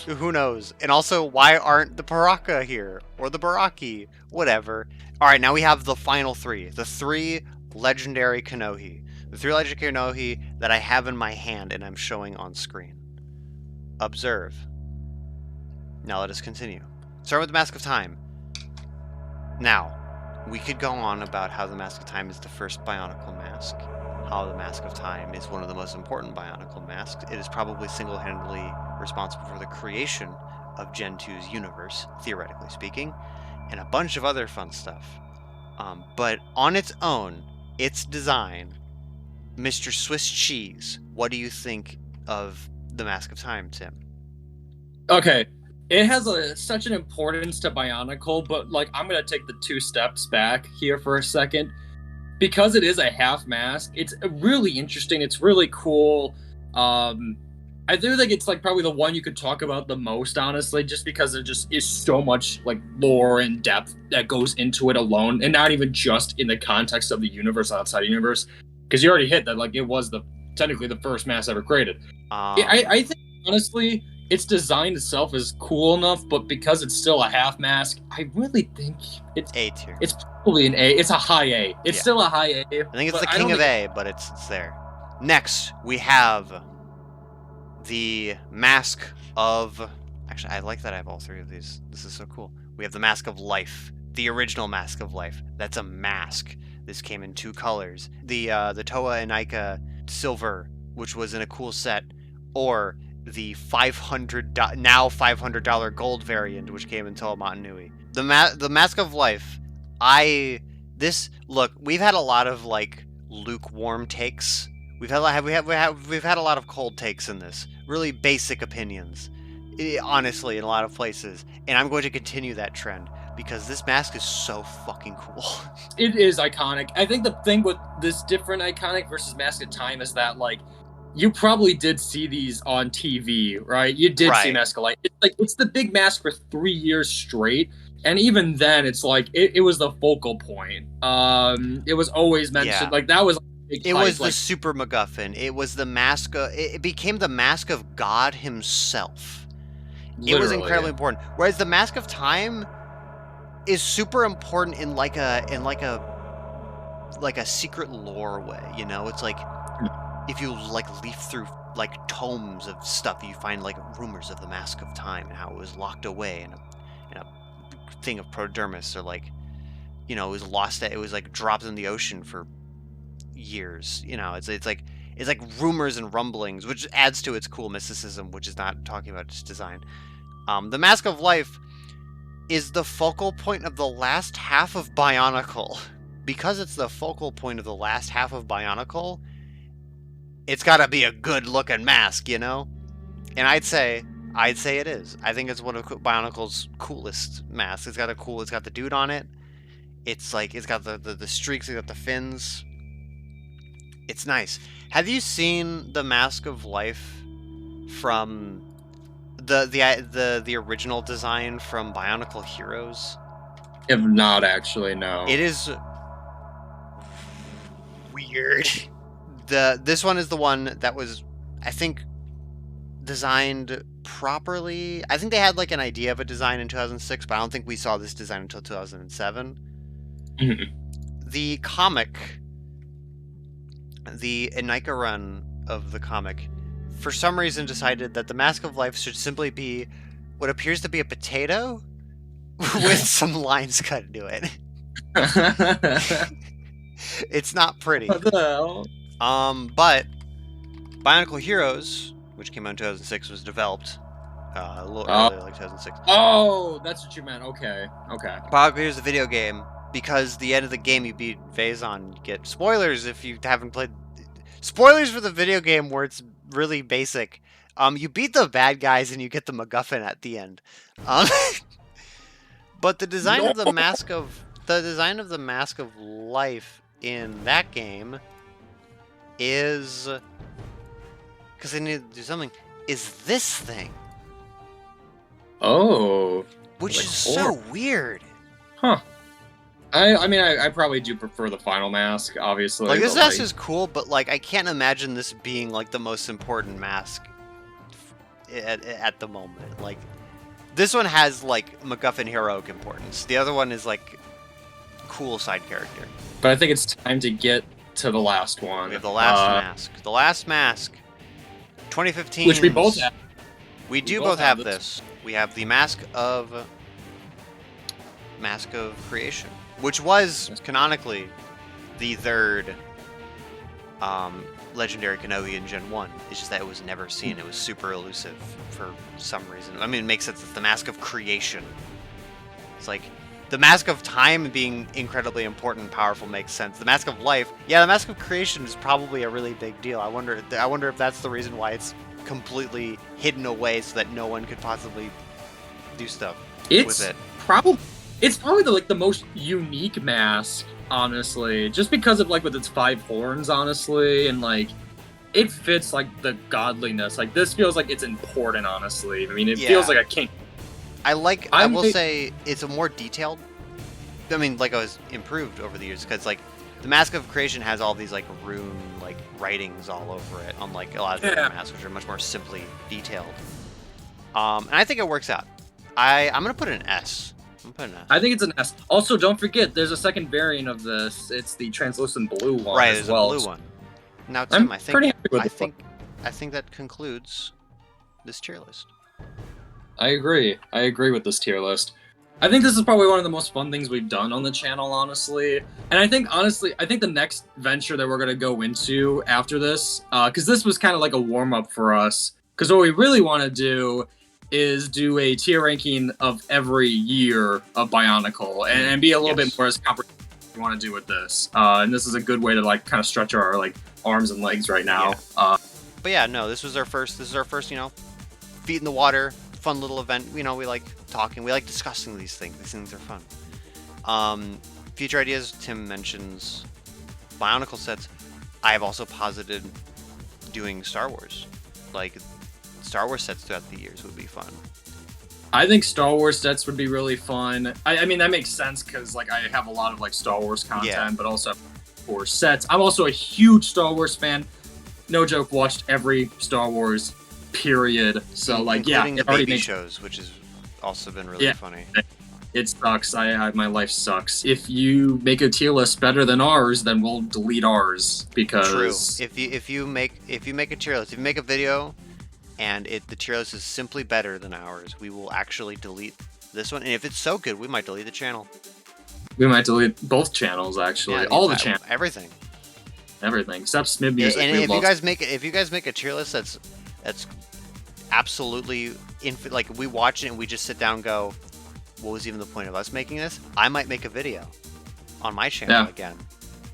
Who knows? And also, why aren't the Paraka here? Or the Baraki? Whatever. Alright, now we have the final 3. The 3 legendary Kanohi. The 3 legendary Kanohi that I have in my hand and I'm showing on screen. Observe. Now let us continue. Start with the Mask of Time. Now, we could go on about how the Mask of Time is the first Bionicle mask, how the Mask of Time is one of the most important Bionicle masks. It is probably single-handedly responsible for the creation of Gen 2's universe, theoretically speaking, and a bunch of other fun stuff. But on its own, its design, Mr. Swiss Cheese, what do you think of the Mask of Time, Tim? Okay. It has such an importance to Bionicle, but like I'm gonna take the 2 steps back here for a second. Because it is a half mask, it's really interesting, it's really cool. I do think it's like probably the one you could talk about the most, honestly, just because there just is so much like lore and depth that goes into it alone, and not even just in the context of the universe outside the universe. Because you already hit that, like it was technically the first mask ever created. I think honestly, its design itself is cool enough, but because it's still a half mask, I really think it's A tier. It's probably an A. It's a high A. It's still a high A. I think it's the king of A, but it's there. Next, we have the Mask of... Actually, I like that I have all 3 of these. This is so cool. We have the Mask of Life. The original Mask of Life. That's a mask. This came in 2 colors. The Toa Inika Silver, which was in a cool set, or the $500 gold variant, which came in Toa Motunui. The Mask of Life. Look, we've had a lot of like lukewarm takes. We've had a lot of cold takes in this. Really basic opinions, honestly, in a lot of places. And I'm going to continue that trend because this mask is so fucking cool. It is iconic. I think the thing with this different iconic versus Mask of Time is that like you probably did see these on TV, right? You did see Mask of Light. It's the big mask for 3 years straight. And even then, it's like it was the focal point. It was always mentioned. Like that was. It was the super MacGuffin. It was the mask. It became the mask of God himself. It was Literally. incredibly important. Whereas the Mask of Time is super important in like a secret lore way, you know? It's like if you like leaf through like tomes of stuff, you find like rumors of the Mask of Time and how it was locked away in a thing of prodermis, or like, you know, it was lost. It was like dropped in the ocean for years. You know, it's like rumors and rumblings, which adds to its cool mysticism, which is not talking about its design. The Mask of Life is the focal point of the last half of Bionicle. Because it's the focal point of the last half of Bionicle, it's got to be a good looking mask, you know? And I'd say it is. I think it's one of Bionicle's coolest masks. It's got the dude on it. It's like, it's got the streaks, it's got the fins. It's nice. Have you seen the Mask of Life from the original design from Bionicle Heroes? I have not actually, no. It is weird. This one is the one that was, I think, designed properly. I think they had like an idea of a design in 2006, but I don't think we saw this design until 2007. The comic, the Inika run of the comic, for some reason decided that the Mask of Life should simply be what appears to be a potato with some lines cut into it. It's not pretty. What the hell? But Bionicle Heroes, which came out in 2006, was developed a little earlier, like 2006. Oh, that's what you meant. Okay. Bionicle Heroes, the video game, because the end of the game you beat Phazon. You get spoilers if you haven't played. Spoilers for the video game where it's really basic. You beat the bad guys and you get the MacGuffin at the end. But the design of the Mask of Life in that game is, because they need to do something, is this thing. Oh. Which like is so weird. Huh. I mean, I probably do prefer the final mask, obviously. Like, this mask is cool, but, like, I can't imagine this being, like, the most important mask at the moment. Like, this one has, like, MacGuffin heroic importance. The other one is, like, cool side character. But I think it's time to get to the last one. We have the last mask. The last mask. 2015. Which we both have. We both have this. We have the Mask of Creation, which was canonically the third legendary Kanohi in Gen 1. It's just that it was never seen. It was super elusive for some reason. I mean, it makes sense. It's the Mask of Creation. It's like the Mask of Time being incredibly important and powerful makes sense. The Mask of Life, yeah, the Mask of Creation is probably a really big deal. I wonder if that's the reason why it's completely hidden away so that no one could possibly do stuff with it. It's probably the most unique mask, honestly, just because of like with its 5 horns, honestly, and like it fits like the godliness. Like this feels like it's important, honestly. I mean, it feels like a king. I will say it's a more detailed. I mean, like, it was improved over the years because like the Mask of Creation has all these like rune like writings all over it, unlike a lot of the other masks, which are much more simply detailed. And I think it works out. I'm gonna put an S. I think it's an S. Also, don't forget, there's a second variant of this. It's the translucent blue one. Right, as well. There's a blue one. Now, Tim, I think that concludes this tier list. I agree with this tier list. I think this is probably one of the most fun things we've done on the channel, honestly. And I think the next venture that we're going to go into after this, because this was kind of like a warm-up for us, because what we really want to do is do a tier ranking of every year of Bionicle, and be a little bit more as comprehensive as we want to do with this. And this is a good way to like kind of stretch our like arms and legs right now. Yeah. But yeah, no, this is our first, feet in the water, fun little event. We like talking, we like discussing these things. These things are fun. Future ideas, Tim mentions Bionicle sets. I have also posited doing Star Wars. Like, Star Wars sets throughout the years would be fun. I think Star Wars sets would be really fun. I mean, that makes sense because like I have a lot of like Star Wars content, but also for sets. I'm also a huge Star Wars fan. No joke, watched every Star Wars period. So like, yeah, including it the already baby makes shows, which has also been really funny. it sucks. My life sucks. If you make a tier list better than ours, then we'll delete ours because True. If you make a tier list, if you make a video and the tier list is simply better than ours, we will actually delete this one. And if it's so good, we might delete the channel. We might delete both channels actually. Yeah, all the channels. Everything Except Smib Music. And if you guys make a tier list that's absolutely like we watch it and we just sit down and go, what was even the point of us making this? I might make a video on my channel again.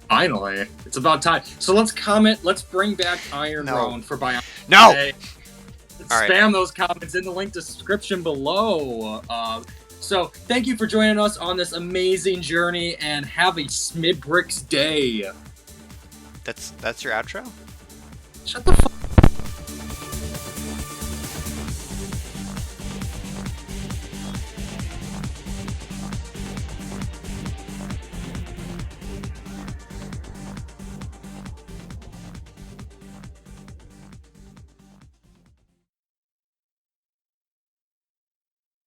Finally, it's about time. So let's comment. Let's bring back Iron Roan for Bionicle. No. Let's spam those comments in the link description below. So thank you for joining us on this amazing journey, and have a Smidbricks day. That's your outro? Shut the fuck